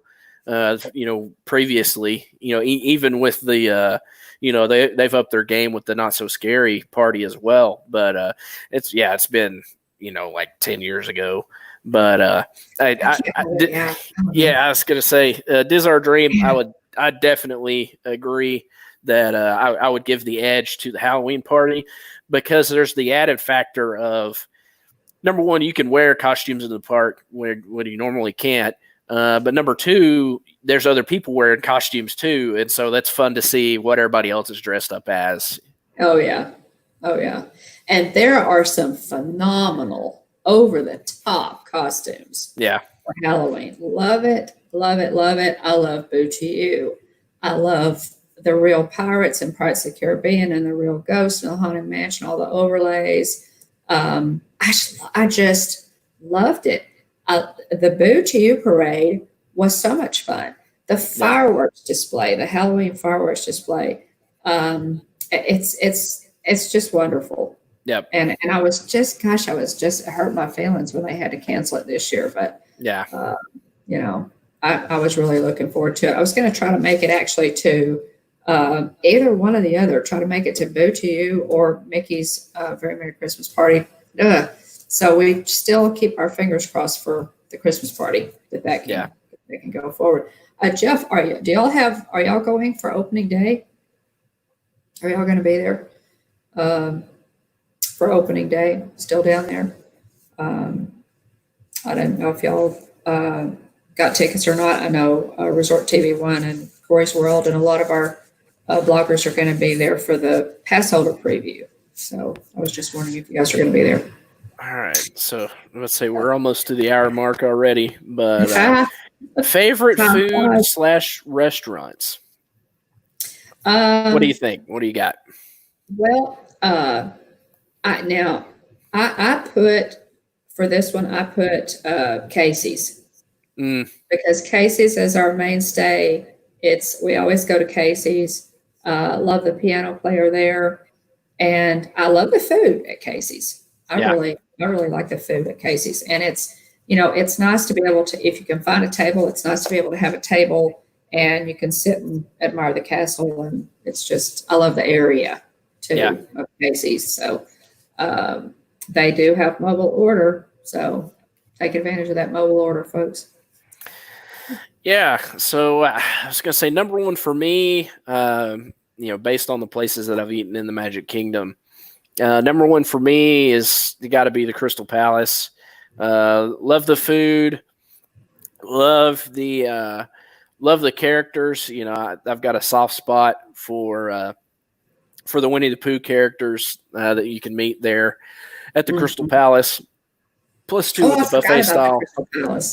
previously, even with the, they've upped their game with the Not So Scary party as well. But it's been, like 10 years ago. But I was gonna say, Diz Our Dream. I definitely agree that I would give the edge to the Halloween party because there's the added factor of, number one, you can wear costumes in the park when you normally can't. But number two, there's other people wearing costumes too, and so that's fun to see what everybody else is dressed up as. Oh yeah, and there are some phenomenal, over the top costumes. Yeah. For Halloween. Love it. Love it. Love it. I love Boo to You. I love the real pirates and Pirates of the Caribbean and the real ghosts and the Haunted Mansion, all the overlays. I just loved it. The Boo to You parade was so much fun. The fireworks display, the Halloween fireworks display. It's just wonderful. Yep. And I was just, it hurt my feelings when they had to cancel it this year. But I was really looking forward to it. I was going to try to make it actually to either one or the other. Try to make it to Boo to You or Mickey's Very Merry Christmas Party. So we still keep our fingers crossed for the Christmas party that can go forward. Jeff, are y'all going for opening day? Are y'all going to be there? For opening day, still down there. I don't know if y'all got tickets or not. I know Resort TV One and Corey's World and a lot of our bloggers are going to be there for the pass holder preview. So I was just wondering if you guys are going to be there. All right, so let's say we're almost to the hour mark already, but favorite food / restaurants. What do you think? What do you got? Well, I put for this one. I put Casey's because Casey's is our mainstay. We always go to Casey's. Love the piano player there, and I love the food at Casey's. I really like the food at Casey's, and it's nice to be able to, if you can find a table, it's nice to be able to have a table and you can sit and admire the castle, and it's just, I love the area too of Casey's. So they do have mobile order, so take advantage of that mobile order, folks. Yeah, so I was gonna say number one for me, based on the places that I've eaten in the Magic Kingdom. Number one for me is got to be the Crystal Palace. Love the food, love the characters. I've got a soft spot for the Winnie the Pooh characters that you can meet there at the Crystal Palace. Plus two with the buffet style.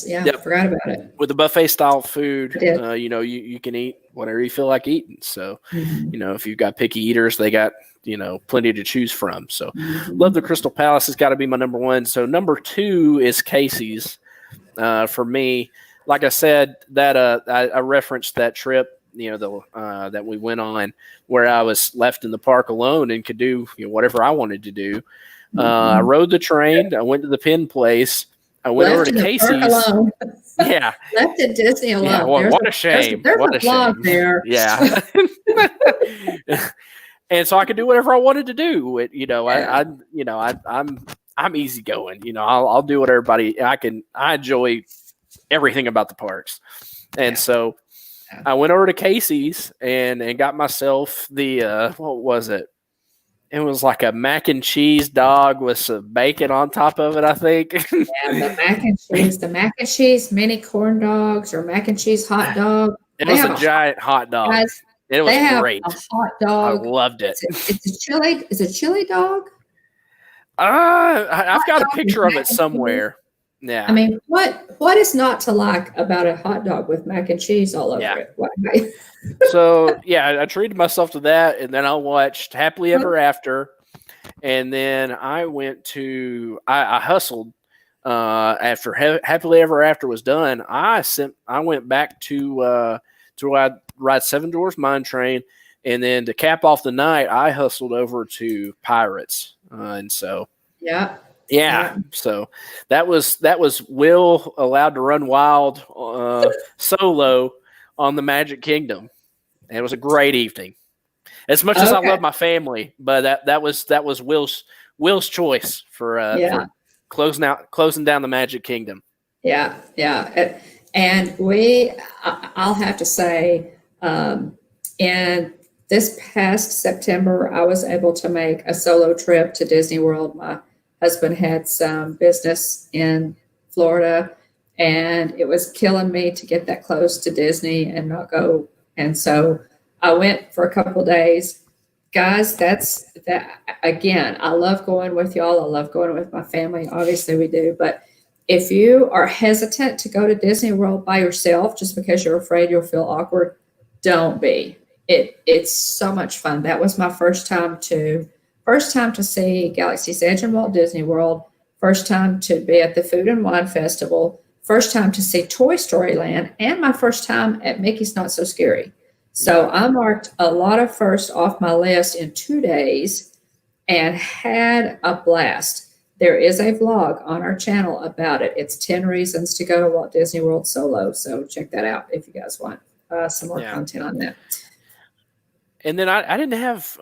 Yeah, I forgot about it. With the buffet style food, you can eat whatever you feel like eating. So, if you've got picky eaters, they got plenty to choose from. So, love the Crystal Palace has got to be my number one. So, number two is Casey's. For me, like I said, that I referenced that trip, that we went on where I was left in the park alone and could do whatever I wanted to do. I rode the train. I went to the Pin Place. I went over to Casey's. Yeah, left at Disney alone. Yeah, what a shame. There's what a vlog there. Yeah. And so I could do whatever I wanted to do. I'm easygoing. I'll do what everybody. I enjoy everything about the parks, and so I went over to Casey's and got myself the what was it? It was like a mac and cheese dog with some bacon on top of it, I think. The mac and cheese mini corn dogs or mac and cheese hot dog. It was a giant hot dog. Guys, it was great. A hot dog. I loved it. It's a chili. Is it chili dog? I've got a picture of it somewhere. Yeah. I mean, what is not to like about a hot dog with mac and cheese all over it? So, I treated myself to that, and then I watched Happily Ever After, and then I went to I hustled after Happily Ever After was done. I went back to ride Seven Dwarfs Mine Train, and then to cap off the night, I hustled over to Pirates, and so so that was Will allowed to run wild solo on the Magic Kingdom. And it was a great evening. As much as I love my family, but that was Will's choice for closing down the Magic Kingdom. Yeah. And I'll have to say, in this past September, I was able to make a solo trip to Disney World. My husband had some business in Florida, and it was killing me to get that close to Disney and not go. And so I went for a couple of days. Guys, that's that. Again, I love going with y'all. I love going with my family. Obviously, we do. But if you are hesitant to go to Disney World by yourself just because you're afraid you'll feel awkward, don't be. It's so much fun. That was my first time to see Galaxy's Edge and Walt Disney World. First time to be at the Food and Wine Festival. First time to see Toy Story Land, and my first time at Mickey's Not So Scary. So I marked a lot of firsts off my list in 2 days and had a blast. There is a vlog on our channel about it. It's 10 reasons to go to Walt Disney World solo. So check that out if you guys want some more content on that. And then I didn't have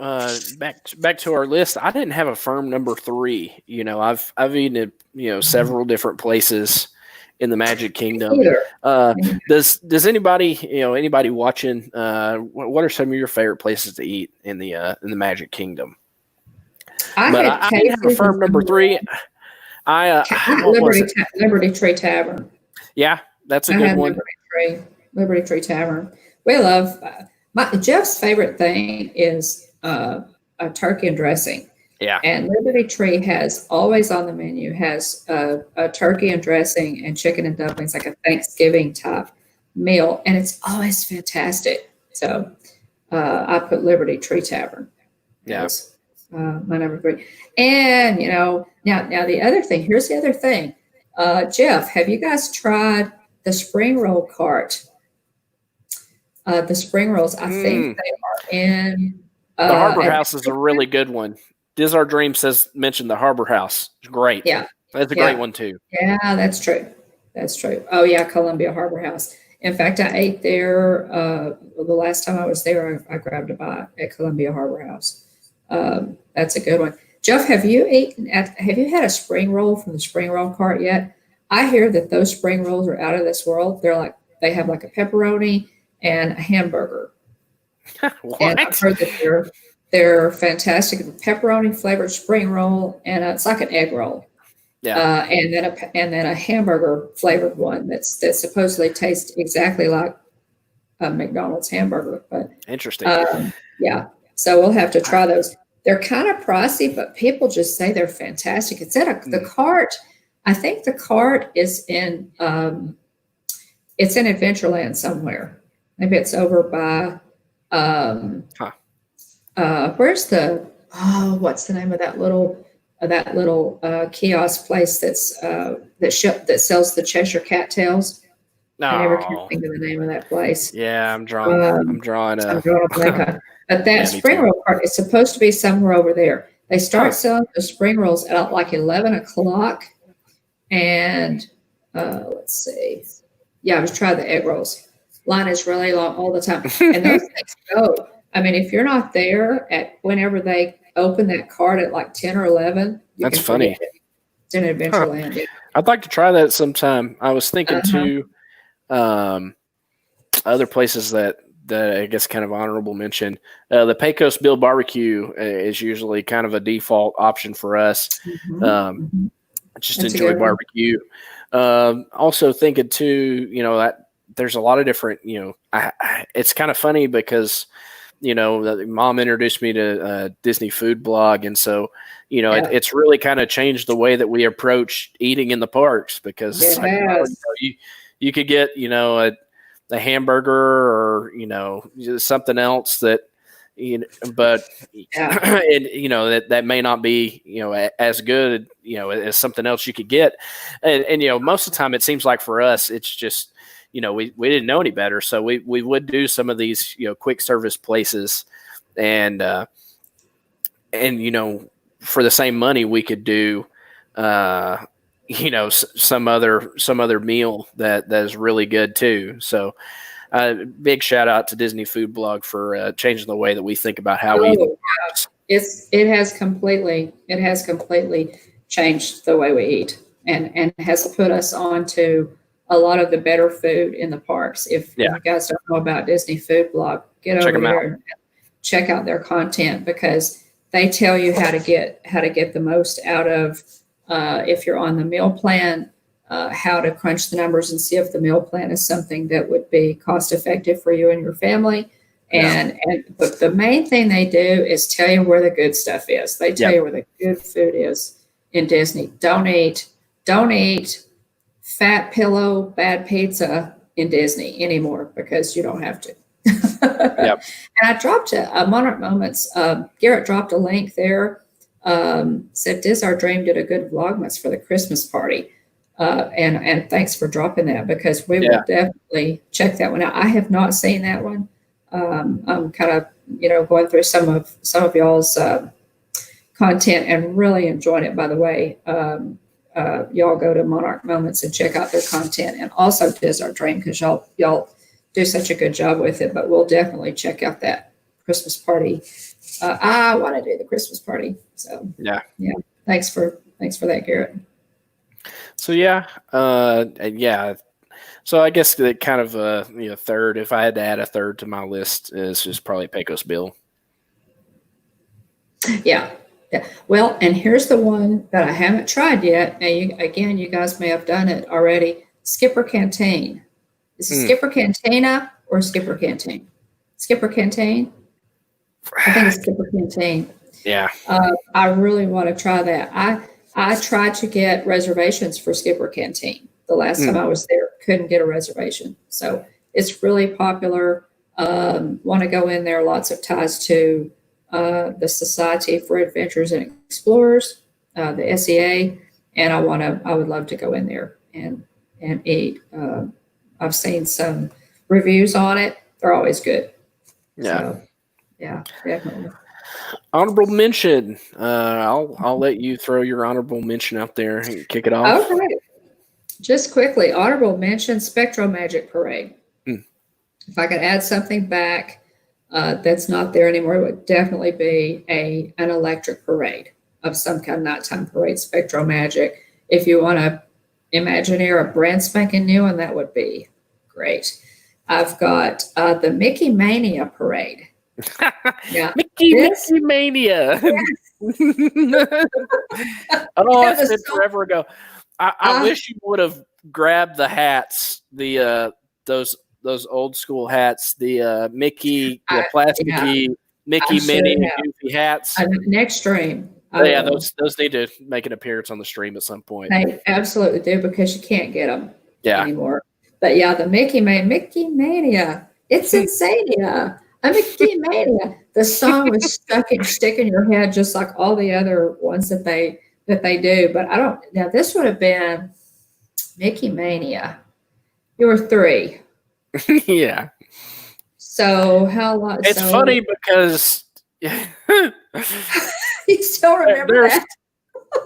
back to our list. I didn't have a firm number 3. I've eaten at several different places in the Magic Kingdom. Does anybody watching? What are some of your favorite places to eat in the Magic Kingdom? I didn't have a firm number 3. What was it? Liberty Tree Tavern. Yeah, that's a I good had one. Liberty Tree Tavern. We love Jeff's favorite thing is a turkey and dressing. Yeah. And Liberty Tree has always on the menu has a turkey and dressing and chicken and dumplings, like a Thanksgiving type meal, and it's always fantastic. So I put Liberty Tree Tavern Yeah. as my number 3. And now the other thing. Here's the other thing. Jeff, have you guys tried the spring roll cart? The spring rolls, I think they are in the Harbor House is a really good one. Diz Our Dream mentioned the Harbor House. It's great. Yeah. That's a great one too. Yeah, that's true. That's true. Oh yeah, Columbia Harbor House. In fact, I ate there the last time I was there. I grabbed a bite at Columbia Harbor House. That's a good one. Jeff, have you had a spring roll from the spring roll cart yet? I hear that those spring rolls are out of this world. They have like a pepperoni and a hamburger. What? And I've heard that they're fantastic. The pepperoni flavored spring roll, and it's like an egg roll. Yeah. And then a hamburger flavored one that supposedly tastes exactly like a McDonald's hamburger. But interesting. Yeah. So we'll have to try those. They're kind of pricey, but people just say they're fantastic. It's at the cart. I think the cart is in Adventureland somewhere. Maybe it's over by what's the name of that little kiosk place that sells the Cheshire cattails? No. I never can think of the name of that place. Yeah, I'm drawing a blank on. But that spring roll cart is supposed to be somewhere over there. They start selling the spring rolls at like 11 o'clock. And let's see. Yeah, I was trying the egg rolls. Line is really long all the time. And those things go. I mean, if you're not there at whenever they open that cart at like 10 or 11. That's funny. It's in Adventureland. Yeah. I'd like to try that sometime. I was thinking too, other places that I guess kind of honorable mention. The Pecos Bill Barbecue is usually kind of a default option for us. Just That's enjoy barbecue. Also thinking too, that there's a lot of different, it's kind of funny because, mom introduced me to Disney Food Blog. And so, it's really kind of changed the way that we approach eating in the parks because it's like, you could get, a hamburger or, something else that, but that may not be, as good, as something else you could get. And most of the time it seems like for us, it's just, we didn't know any better. So we would do some of these, quick service places and for the same money we could do, some other meal that is really good too. So big shout out to Disney Food Blog for changing the way that we think about how we eat. It has completely changed the way we eat and has put us onto a lot of the better food in the parks. If you guys don't know about Disney Food Blog, get over there and check out their content because they tell you how to get the most out of if you're on the meal plan, how to crunch the numbers and see if the meal plan is something that would be cost effective for you and your family. But the main thing they do is tell you where the good stuff is. They tell you where the good food is in Disney. Don't eat fat pillow, bad pizza in Disney anymore because you don't have to. And I dropped a Monarch Moments. Garrett dropped a link there. Said Diz Our Dream did a good Vlogmas for the Christmas party. And thanks for dropping that because we will definitely check that one out. I have not seen that one. I'm kind of, going through some of y'all's content and really enjoying it, by the way. Y'all go to Monarch Moments and check out their content and also Diz Our Dream because y'all do such a good job with it, but we'll definitely check out that Christmas party. I want to do the Christmas party. So thanks for that, Garrett. So so I guess that kind of third, if I had to add a third to my list, is just probably Pecos Bill. Yeah, Yeah. Well, and here's the one that I haven't tried yet. And you guys may have done it already. Skipper Canteen. Is it Skipper Cantina or Skipper Canteen? Skipper Canteen? I think it's Skipper Canteen. Yeah. I really want to try that. I tried to get reservations for Skipper Canteen. The last time I was there, couldn't get a reservation. So it's really popular. Want to go in there. Lots of ties to the Society for Adventurers and Explorers, the SEA, and I would love to go in there and eat. I've seen some reviews on it. They're always good. Yeah. So, yeah, definitely. Honorable mention. I'll let you throw your honorable mention out there and kick it off. Okay. Just quickly, honorable mention, Spectro Magic Parade. If I could add something back that's not there anymore, it would definitely be an electric parade of some kind, nighttime parade, Spectro Magic. If you want to Imagineer a brand spanking new one, that would be great. I've got the Mickey Mania Parade. Yeah. Mickey Mania. Oh, I said forever ago. I wish you would have grabbed the hats, those old school hats, the Mickey, plasticky Mickey Minnie Goofy hats. Next stream. Yeah, those need to make an appearance on the stream at some point. They absolutely do, because you can't get them anymore. But yeah, the Mickey Mania. It's Insania. A Mickey Mania. The song was stick in your head just like all the other ones that they do. But now this would have been Mickey Mania. You were 3. Yeah. So how long? It's funny because you still remember that?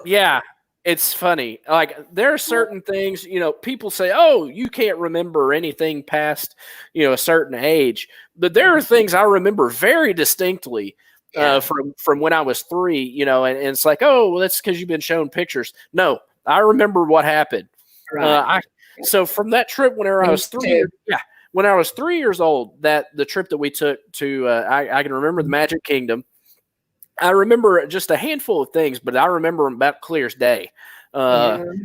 Yeah, it's funny. Like, there are certain things, people say, "Oh, you can't remember anything past, a certain age." But there are things I remember very distinctly from when I was 3, and it's like, "Oh, well, that's because you've been shown pictures." No, I remember what happened. Right. So from that trip, whenever I was 3, when I was 3 years old, the trip that we took to, I can remember the Magic Kingdom. I remember just a handful of things, but I remember them about clear as day. The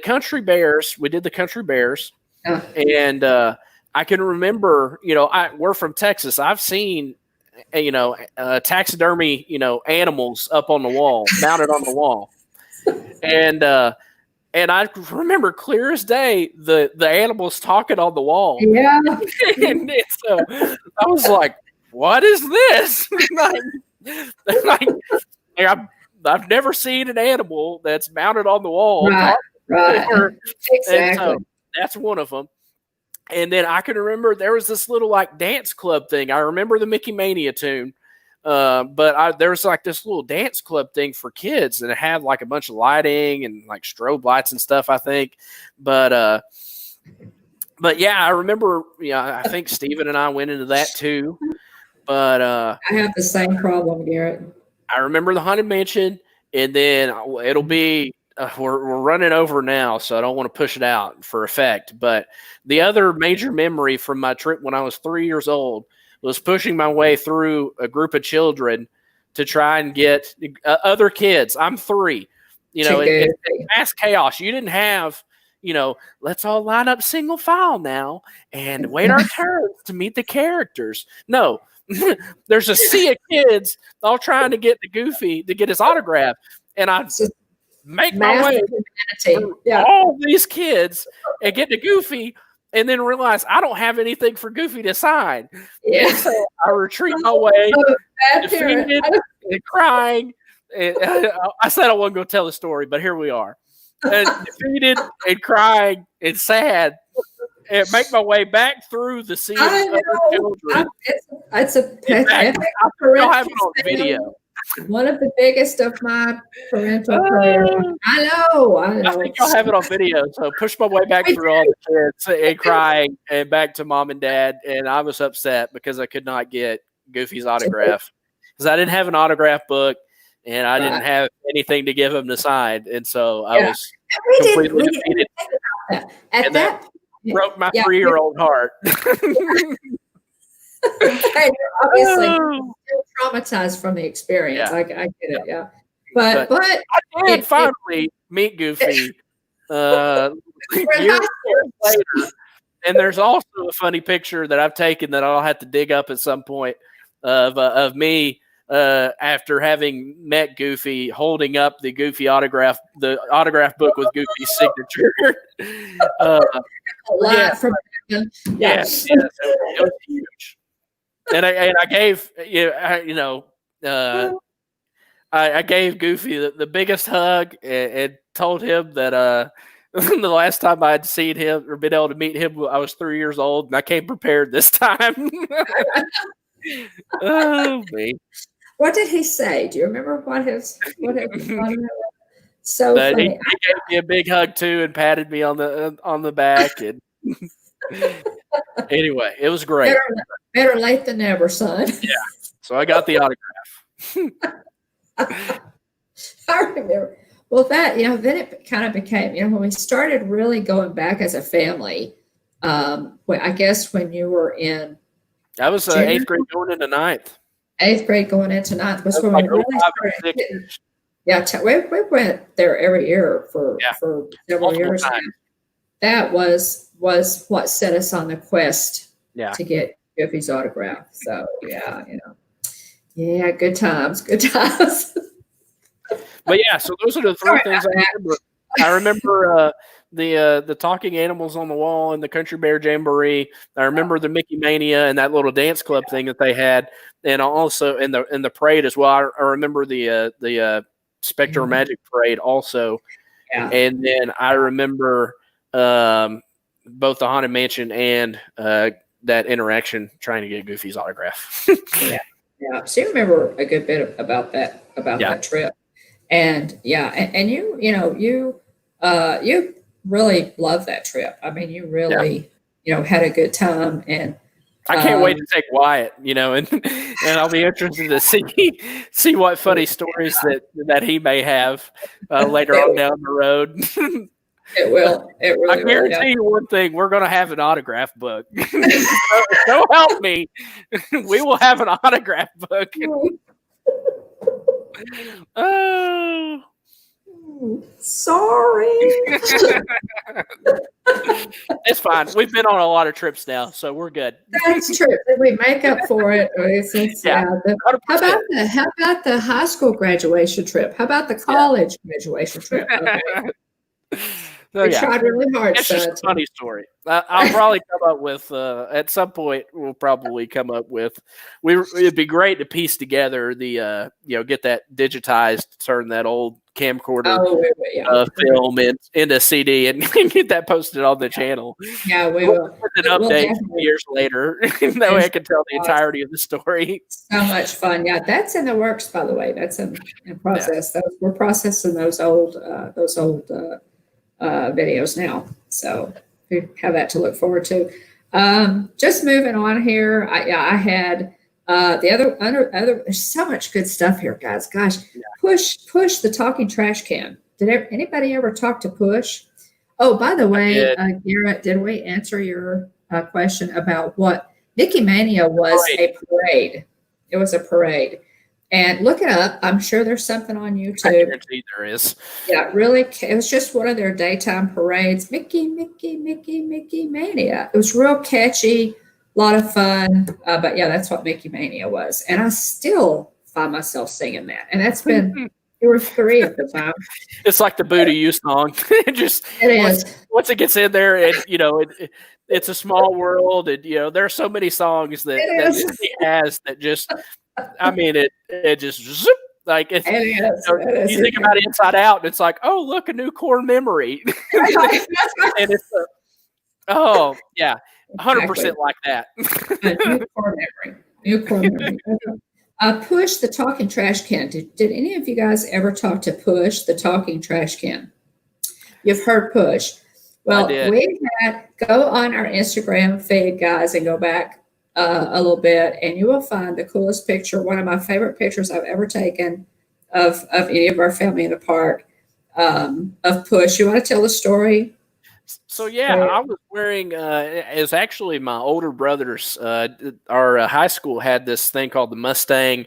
Country Bears, we did the Country Bears, and I can remember, we're from Texas. I've seen, taxidermy, animals up on the wall, mounted on the wall, and I remember clear as day the animals talking on the wall. Yeah, and so I was like, "What is this?" I've never seen an animal that's mounted on the wall. Right. Exactly. So that's one of them. And then I can remember there was this little dance club thing. I remember the Mickey Mania tune, but there was this little dance club thing for kids, and it had a bunch of lighting and strobe lights and stuff, I think. But yeah, I remember. I think Steven and I went into that too. But I have the same problem, Garrett. I remember the Haunted Mansion, and then it'll be we're running over now, so I don't want to push it out for effect. But the other major memory from my trip when I was 3 years old was pushing my way through a group of children to try and get other kids. I'm 3. It's mass chaos. You didn't have, let's all line up single file now and wait our turn to meet the characters. No. There's a sea of kids all trying to get the Goofy to get his autograph, and I make my way through all these kids and get the Goofy, and then realize I don't have anything for Goofy to sign. Yeah. And so I retreat my way, defeated and crying. And I said I wasn't going to tell the story, but here we are, and defeated and crying and sad. And make my way back through the sea of other children. It's a epic parental video. One of the biggest of my parental prayers. I know. I think I'll have it on video. So push my way back through all the kids and crying and back to mom and dad. And I was upset because I could not get Goofy's autograph because I didn't have an autograph book and I didn't have anything to give him to sign. And so I was completely defeated. At that broke my 3-year-old heart. Okay, obviously Oh, still traumatized from the experience. yeah, I get it, yeah. but But I did it finally meet Goofy uh, we're in high years school. later. And there's also a funny picture that I've taken that I'll have to dig up at some point of me after having met Goofy, holding up the autograph book with Goofy's signature. uh, A yeah, lot from him. Yeah. yes, yes, it was huge. And I gave uh, I gave Goofy the biggest hug and told him that the last time I'd seen him or been able to meet him, I was 3 years old, and I came prepared this time. Oh me! What did he say? Do you remember what his response was? So But he funny. gave me a big hug too and patted me on the back. And anyway, it was great. Better, better late than never, son. Yeah, so I got the autograph. I remember. Well, that, then it kind of became, when we started really going back as a family, I guess when you were in I was junior, eighth grade going into ninth. eighth grade going into ninth was That was when like we really 05 or started 06. getting, yeah, we went there every year Yeah, for several multiple years. times. That was what set us on the quest Yeah. to get Goofy's autograph. So yeah, good times, good times. But yeah, so those are the three things I remember. I remember the talking animals on the wall and the Country Bear Jamboree. I remember the Mickey Mania and that little dance club thing that they had, and also in the parade as well. I remember the Spectrum Yeah. Magic Parade also, Yeah. and then I remember both the Haunted Mansion and that interaction trying to get Goofy's autograph. Yeah. Yeah. So you remember a good bit about Yeah. that trip. And yeah, and you really loved that trip. I mean, you really, had a good time. And I can't wait to take Wyatt, and I'll be interested to see what funny stories that he may have later on down the road. it will. It I really will. Yeah. guarantee you one thing: we're going to have an autograph book. So help me, we will have an autograph book. Oh, Sorry. it's fine. We've been on a lot of trips now, so we're good. That's true. We make up for it. Yeah, How about the high school graduation trip? How about the college graduation trip? Okay. So, We tried really hard. It's just a funny story. I'll probably come up with at some point. We'll probably come up with. It'd be great to piece together the get that digitized, turn that old camcorder film into CD and get that posted on the channel. Yeah, we will. An update years later. That way I can tell the entirety of the story. So much fun. Yeah, that's in the works, by the way. That's in process. We're processing those old videos now. So we have that to look forward to. Just moving on here. I had the other there's so much good stuff here, guys. Gosh, Push the talking trash can. Did anybody ever talk to Push? Oh, by the way, Garrett, did we answer your question about what Mickey Mania was? A parade. It was a parade. And look it up. I'm sure there's something on YouTube. I guarantee there is. Yeah, really. It was just one of their daytime parades. Mickey Mania. It was real catchy, a lot of fun. But yeah, that's what Mickey Mania was. And I still find myself singing that. And that's been, there were 3 at the time. It's like the Booty You song. It is. Once it gets in there, and it's a small world, and there are so many songs that Disney has that just. I mean, it just zip, like it's. You think about Inside Out, and it's like, oh, look, a new core memory, and it's 100% like that. New core memory. Push the talking trash can. Did any of you guys ever talk to Push the talking trash can? You've heard Push. Well, we go on our Instagram feed, guys, and go back a little bit, and you will find the coolest picture, one of my favorite pictures I've ever taken of any of our family in the park, of Push. You want to tell the story? So yeah, I was wearing. It's actually my older brother's. Our high school had this thing called the Mustang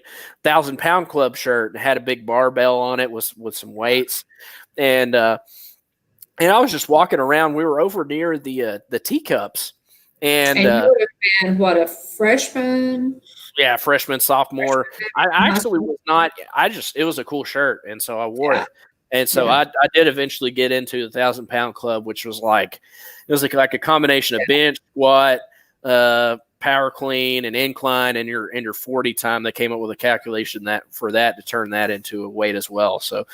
1,000 Pound Club shirt. It had a big barbell on it with some weights, and I was just walking around. We were over near the teacups, and And you would have been what, a freshman? yeah, freshman, sophomore. I High actually school? was not. I just it was a cool shirt, and so I wore Yeah, it. And so yeah, I did eventually get into the 1,000 Pound Club, which was like it was like a combination of bench, squat, power clean, and incline, and your 40 time. They came up with a calculation that for that to turn that into a weight as well. So,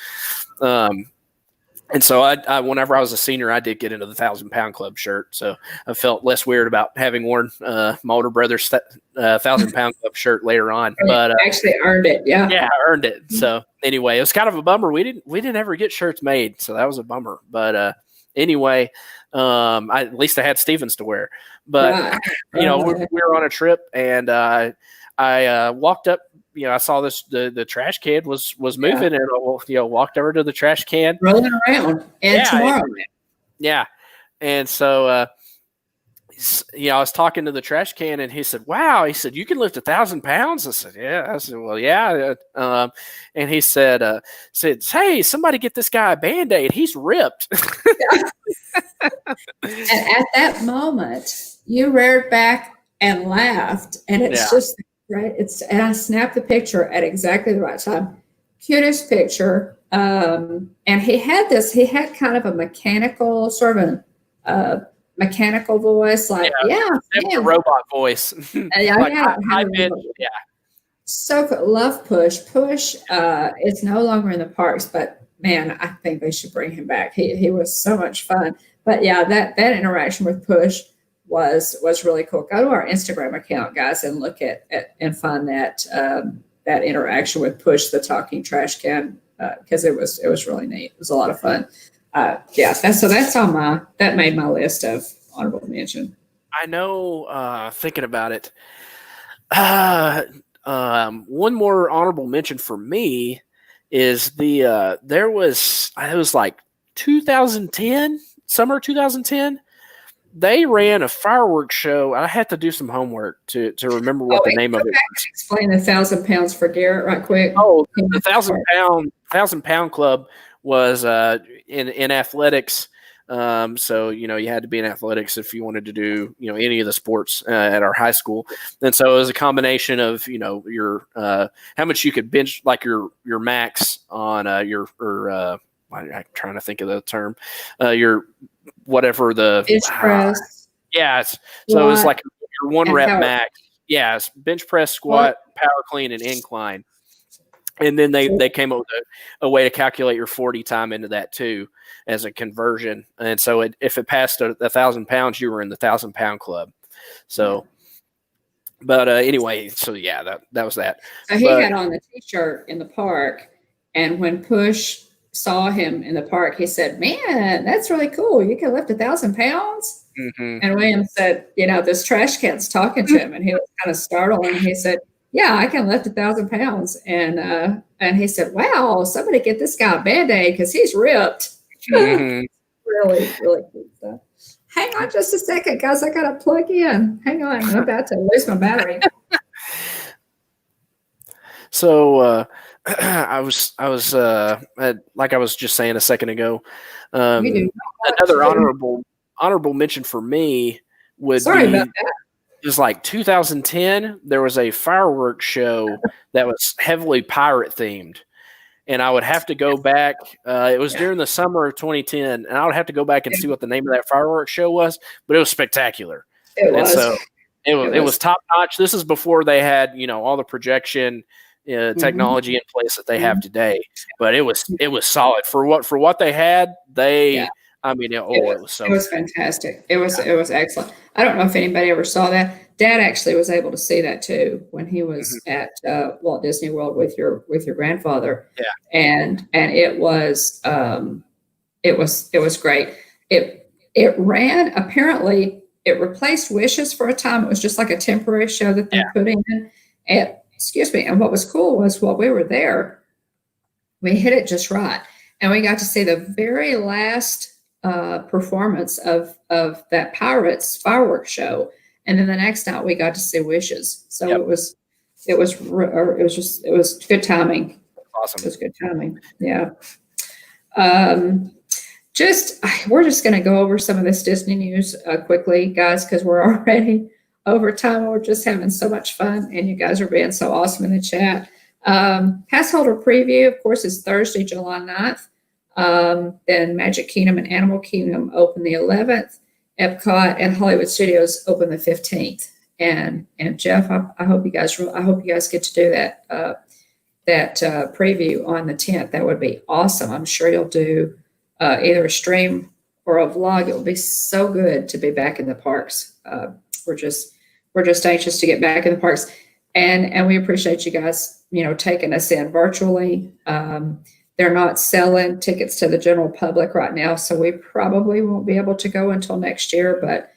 and so I whenever I was a senior, I did get into the 1,000 Pound Club shirt. So I felt less weird about having worn my older brother's 1,000 Pound Club shirt later on. But actually earned it. Yeah. yeah, I earned it. So anyway, it was kind of a bummer. We didn't ever get shirts made, so that was a bummer. But anyway, at least I had Stevens to wear. But Right. we were on a trip, and I walked up. I saw the trash can was moving, and I walked over to the trash can, Rolling around. And tomorrow. yeah, and so I was talking to the trash can, and he said, "Wow," he said, "you can lift 1,000 pounds." I said, "Yeah." I said, "Well, yeah." And he said, "Hey, somebody get this guy a Band-Aid. He's ripped." And at that moment, you reared back and laughed, and it's just right. And I snapped the picture at exactly the right time. Cutest picture. And he had kind of a mechanical, sort of a mechanical voice, like, a robot voice. Like high pitch, yeah. So love Push. Push is no longer in the parks, but man, I think they should bring him back. He was so much fun. But yeah, that interaction with Push was really cool. Go to our Instagram account, guys, and look at and find that that interaction with Push, the talking trash can, because it was really neat. It was a lot of fun. That's on that made my list of honorable mention. I know. Thinking about it, one more honorable mention for me is it was like 2010, summer 2010. They ran a fireworks show. I had to do some homework to remember what the name of it was. Explain the 1,000 pounds for Garrett right quick. Oh, the 1,000 Pound Club was in athletics. So you had to be in athletics if you wanted to do any of the sports at our high school. And so it was a combination of your how much you could bench, like your max on I'm trying to think of the term, your whatever the bench press. So it was like your one rep max. Yes, bench press, squat, power clean, and incline. And then they came up with a way to calculate your 40 time into that too as a conversion. And so if it passed 1,000 pounds, you were in the 1,000 Pound Club. So, but anyway, so yeah, that was that. So he had on the T-shirt in the park, and when Push saw him in the park, he said, "Man, that's really cool. You can lift 1,000 pounds." Mm-hmm. And William said, "This trash can's talking to him," and he was kind of startled, and he said, "Yeah, I can lift 1,000 pounds." And he said, "Wow, somebody get this guy a Band-Aid because he's ripped." Mm-hmm. Really, really cool stuff. Hang on just a second, guys. I gotta plug in. Hang on, I'm about to lose my battery. So I was like I was just saying a second ago. Another honorable mention for me would be about that. It was like 2010. There was a fireworks show that was heavily pirate themed, and I would have to go back. It was during the summer of 2010, and I would have to go back and see what the name of that fireworks show was. But it was spectacular. It was top notch. This is before they had all the projection technology in place that they have today. But it was solid for what they had. It was fantastic. It was excellent. I don't know if anybody ever saw that. Dad actually was able to see that too when he was at Walt Disney World with your grandfather. Yeah, and it was great. It ran, apparently it replaced Wishes for a time. It was just like a temporary show that they put in. And and what was cool was while we were there, we hit it just right, and we got to see the very last performance of that Pirates fireworks show, and then the next night we got to see Wishes. So Yep. it was good timing. Awesome. It was good timing. Yeah. We're just going to go over some of this Disney news quickly, guys, because we're already over time. We're just having so much fun, and you guys are being so awesome in the chat. Pass holder preview, of course, is Thursday, July 9th. Then Magic Kingdom and Animal Kingdom open the 11th. Epcot and Hollywood Studios open the 15th. And Jeff, I hope you guys get to do that preview on the 10th. That would be awesome. I'm sure you'll do either a stream or a vlog. It will be so good to be back in the parks. We're just anxious to get back in the parks, and we appreciate you guys, taking us in virtually. They're not selling tickets to the general public right now, so we probably won't be able to go until next year, but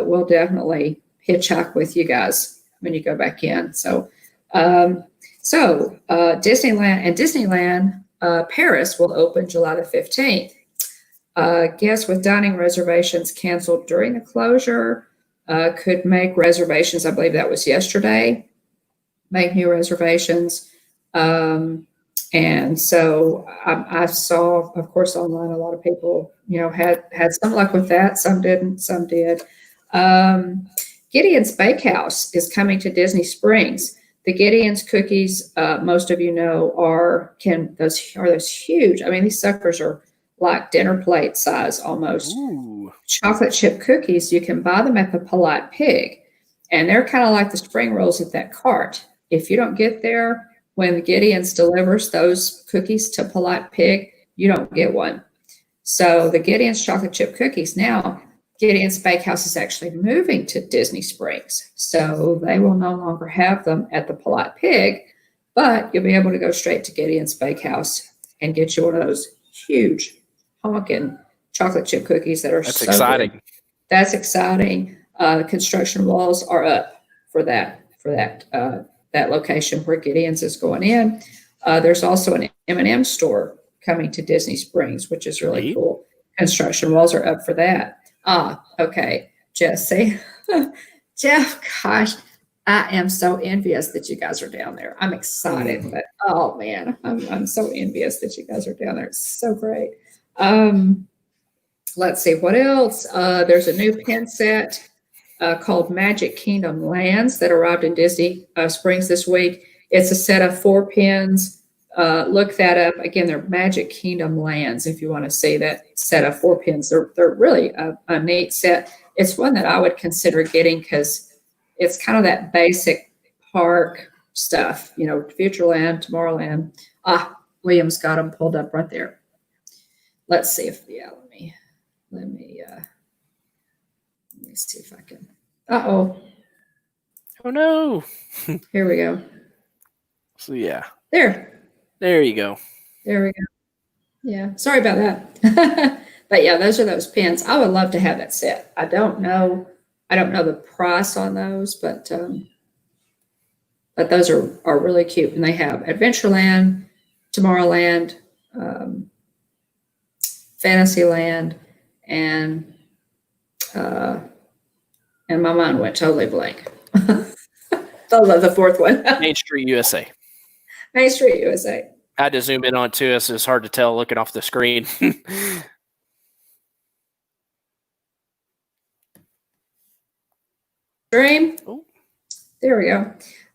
we'll definitely hitchhike with you guys when you go back in. So Disneyland Paris will open July the 15th. Guests with dining reservations canceled during the closure could make reservations. I believe that was yesterday. Make new reservations. And so I saw, of course, online, a lot of people, had some luck with that. Some didn't, some did. Gideon's Bakehouse is coming to Disney Springs. The Gideon's cookies, most of you know, are those huge. I mean, these suckers are like dinner plate size almost. Ooh. Chocolate chip cookies. You can buy them at the Polite Pig, and they're kind of like the spring rolls at that cart. If you don't get there when the Gideon's delivers those cookies to Polite Pig, you don't get one. So the Gideon's chocolate chip cookies, now Gideon's Bakehouse is actually moving to Disney Springs. So they will no longer have them at the Polite Pig, but you'll be able to go straight to Gideon's Bakehouse and get you one of those huge honking chocolate chip cookies that are That's so exciting. good. That's exciting. The construction walls are up for that location where Gideon's is going in. There's also an M&M store coming to Disney Springs, which is really cool. Construction walls are up for that. Okay, Jesse. Jeff, gosh, I am so envious that you guys are down there. I'm excited, but oh man, I'm so envious that you guys are down there. It's so great. Let's see what else. There's a new pin set called Magic Kingdom Lands that arrived in Disney Springs this week. It's a set of 4 pins. Look that up. Again, they're Magic Kingdom Lands if you want to see that set of 4 pins. They're really a neat set. It's one that I would consider getting because it's kind of that basic park stuff, Futureland, Tomorrowland. William's got them pulled up right there. Let's see if, let me see if I can. Oh no. Here we go. So yeah. There you go. There we go. Yeah. Sorry about that. But yeah, those are those pins. I would love to have that set. I don't know the price on those, but those are really cute. And they have Adventureland, Tomorrowland, Fantasyland, and my mind went totally blank. I love the fourth one. Main Street USA. Main Street USA. I had to zoom in on to us. It's hard to tell looking off the screen. Stream. There we go.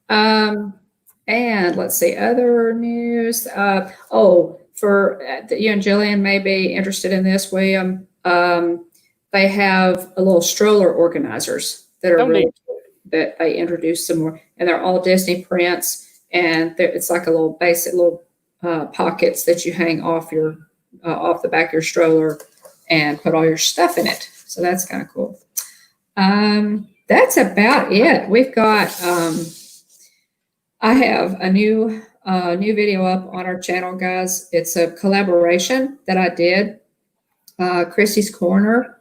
And let's see, other news. For you and Jillian may be interested in this, William. They have a little stroller organizers that are really cute, that they introduced some more, and they're all Disney prints, and it's like a little basic little pockets that you hang off the back of your stroller and put all your stuff in it. So that's kind of cool. That's about it. We've got. I have a new video up on our channel, guys. It's a collaboration that I did. Christy's Corner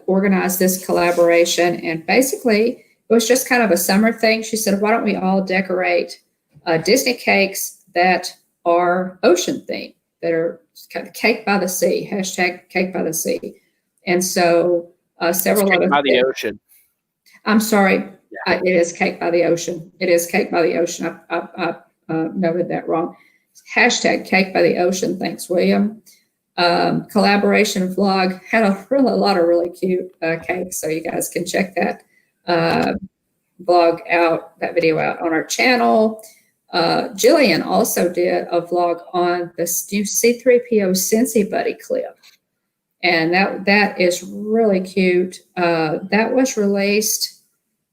organized this collaboration, and basically it was just kind of a summer thing. She said, why don't we all decorate Disney cakes that are ocean themed, that are kind of cake by the sea, hashtag cake by the sea. And so several Cake other by the ocean. I'm sorry, Yeah. it is cake by the ocean. It is cake by the ocean. I noted that wrong. Hashtag cake by the ocean. Thanks, William. Collaboration vlog had a lot of really cute cakes, so you guys can check that that video out on our channel. Jillian also did a vlog on the new C3PO Scentsy Buddy clip, and that is really cute. That was released.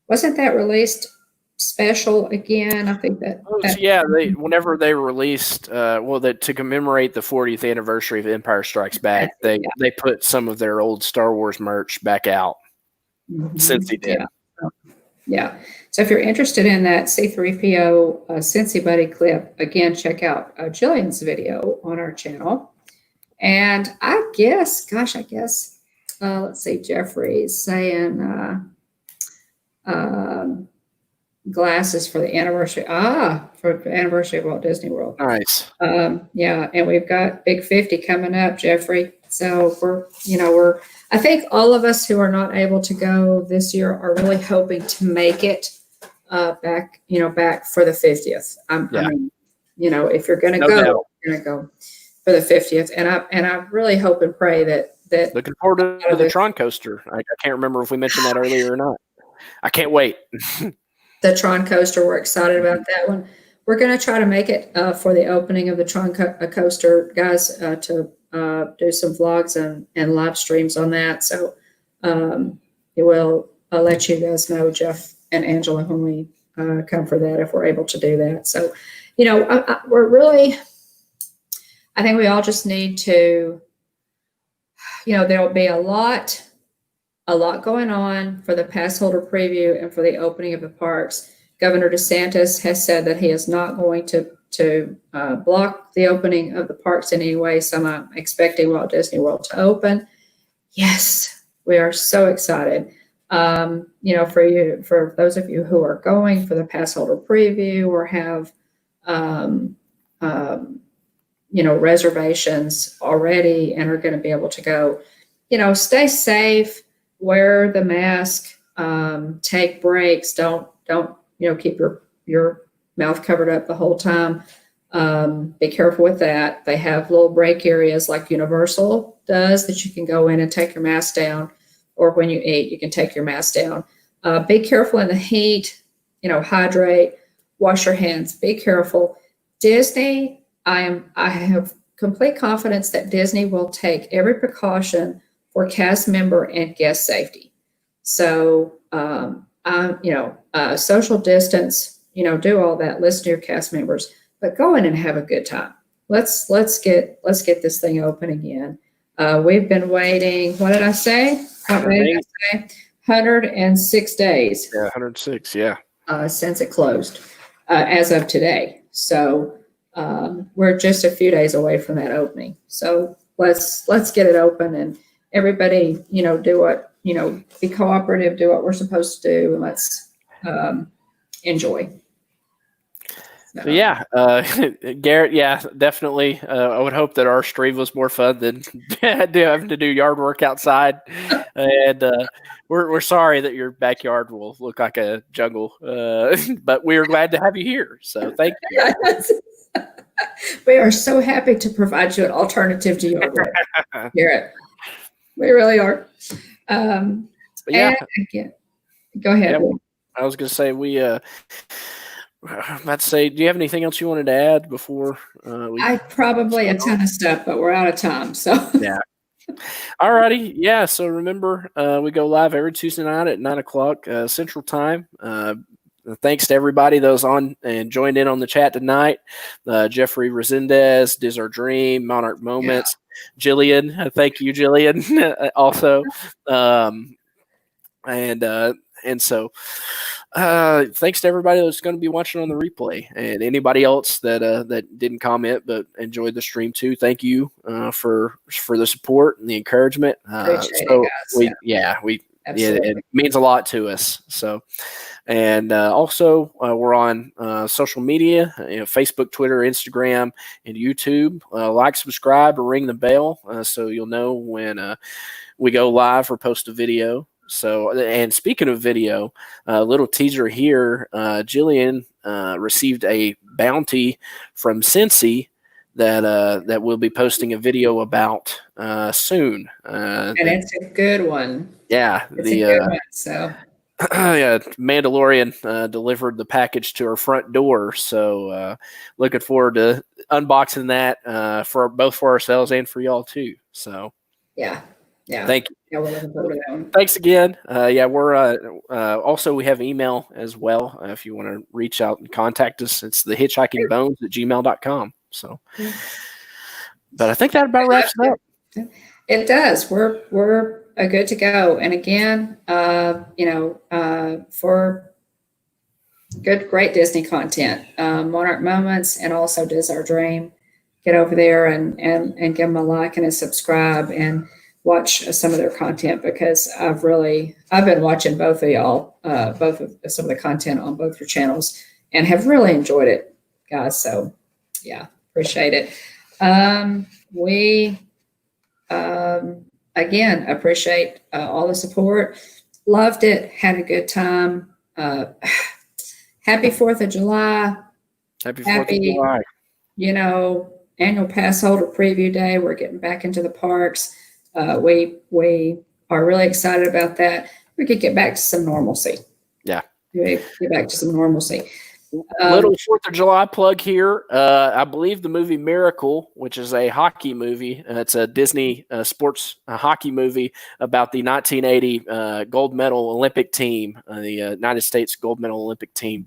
Wasn't that released special again? I think that. Yeah, whenever they released, to commemorate the 40th anniversary of Empire Strikes Back, they put some of their old Star Wars merch back out. Since he did. Yeah. So if you're interested in that C3PO Scentsy Buddy clip, again, check out Jillian's video on our channel. And I guess, let's see, Jeffrey's saying glasses for the anniversary. For the anniversary of Walt Disney World. Nice. Yeah, and we've got Big 50 coming up, Jeffrey. So I think all of us who are not able to go this year are really hoping to make it back for the 50th. I mean, if you're going to go, you're going to go for the 50th. And I really hope and pray that looking forward to the Tron coaster. I can't remember if we mentioned that earlier or not. I can't wait. The Tron coaster, we're excited about that one. We're going to try to make it for the opening of the Tron coaster, guys, to do some vlogs and live streams on that. So I'll let you guys know, Jeff and Angela, when we come for that, if we're able to do that. So, I think we all just need to, there'll be a lot going on for the pass holder preview and for the opening of the parks. Governor DeSantis has said that he is not going to block the opening of the parks in any way. So I'm expecting Walt Disney World to open. Yes, we are so excited. For those of you who are going for the pass holder preview or have, reservations already and are going to be able to go, stay safe, wear the mask, take breaks. Don't keep your mouth covered up the whole time. Be careful with that. They have little break areas like Universal does that you can go in and take your mask down, or when you eat, you can take your mask down. Be careful in the heat, hydrate, wash your hands, be careful. Disney, I have complete confidence that Disney will take every precaution for cast member and guest safety. So, social distance, do all that, listen to your cast members, but go in and have a good time. Let's get this thing open again. We've been waiting, what did I say? 106 days. Yeah, 106, yeah. Since it closed, as of today. So we're just a few days away from that opening. So let's get it open and everybody, do what, be cooperative, do what we're supposed to do, and let's enjoy. So, yeah, Garrett, yeah, definitely. I would hope that our stream was more fun than having to do yard work outside. And we're sorry that your backyard will look like a jungle, but we are glad to have you here. So thank you. We are so happy to provide you an alternative to yard work, Garrett. We really are. Yeah. Go ahead. Yeah, I was going to say I'm about to say, do you have anything else you wanted to add before I probably a ton of stuff, but we're out of time. So yeah. All righty. Yeah. So remember, we go live every Tuesday night at 9:00 Central Time. Thanks to everybody that was on and joined in on the chat tonight. Jeffrey Resendez, Diz Our Dream, Monarch Moments, Jillian. Thank you, Jillian. Also, and so thanks to everybody that's going to be watching on the replay, and anybody else that didn't comment but enjoyed the stream too. Thank you for the support and the encouragement. Appreciate it, guys. Absolutely. it means a lot to us. So, and also we're on social media, Facebook, Twitter, Instagram, and YouTube. Like, subscribe, or ring the bell so you'll know when we go live or post a video. So, and speaking of video, a little teaser here. Jillian received a bounty from Cincy that we'll be posting a video about soon. And it's a good one. Yeah, It's a good one. So yeah, Mandalorian delivered the package to our front door. So looking forward to unboxing that for ourselves and for y'all too. So yeah. thank you. Yeah, we're looking forward to that one. Thanks again. Yeah, we're also, we have email as well. If you want to reach out and contact us, it's the Hitchhiking Bones at gmail.com. So, but I think that about wraps it up. It does. We're good to go. And again, for great Disney content, Monarch Moments, and also Diz Our Dream, get over there and give them a like and a subscribe and watch some of their content, because I've been watching both of y'all, some of the content on both your channels, and have really enjoyed it, guys. So yeah, appreciate it. We again appreciate all the support. Loved it. Had a good time. Happy 4th of July. Happy 4th of July. Annual pass holder preview day. We're getting back into the parks. We are really excited about that. We could get back to some normalcy. Yeah. Get back to some normalcy. Little 4th of July plug here. I believe the movie Miracle, which is a hockey movie, it's a Disney sports hockey movie about the 1980 gold medal Olympic team, the United States gold medal Olympic team.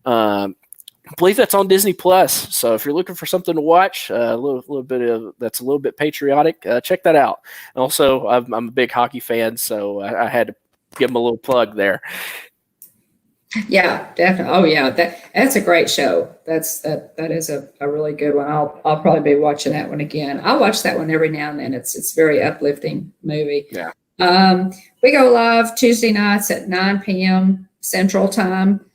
I believe that's on Disney Plus. So if you're looking for something to watch, a little bit of that's a little bit patriotic, check that out. And also, I'm a big hockey fan, so I had to give them a little plug there. Yeah, definitely. Oh yeah, that's a great show. That is a really good one. I'll probably be watching that one again. I'll watch that one every now and then. It's a very uplifting movie. Yeah. We go live Tuesday nights at 9 p.m. Central Time.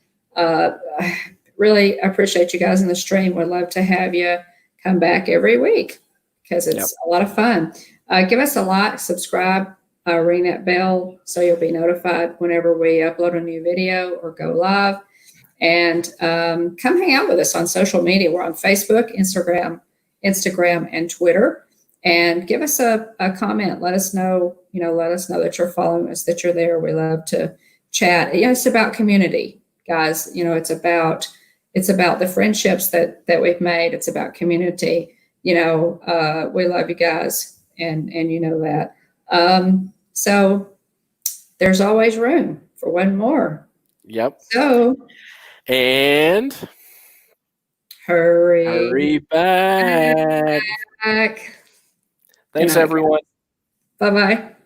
Really appreciate you guys in the stream. Would love to have you come back every week, because it's a lot of fun. Give us a like, subscribe, ring that bell so you'll be notified whenever we upload a new video or go live. And come hang out with us on social media. We're on Facebook, Instagram, and Twitter. And give us a comment. Let us know, that you're following us, that you're there. We love to chat. It's about community, guys. It's about the friendships that we've made. It's about community. We love you guys, and you know that. So there's always room for one more. Yep. So, and hurry back. back. Thanks, everyone. Bye-bye.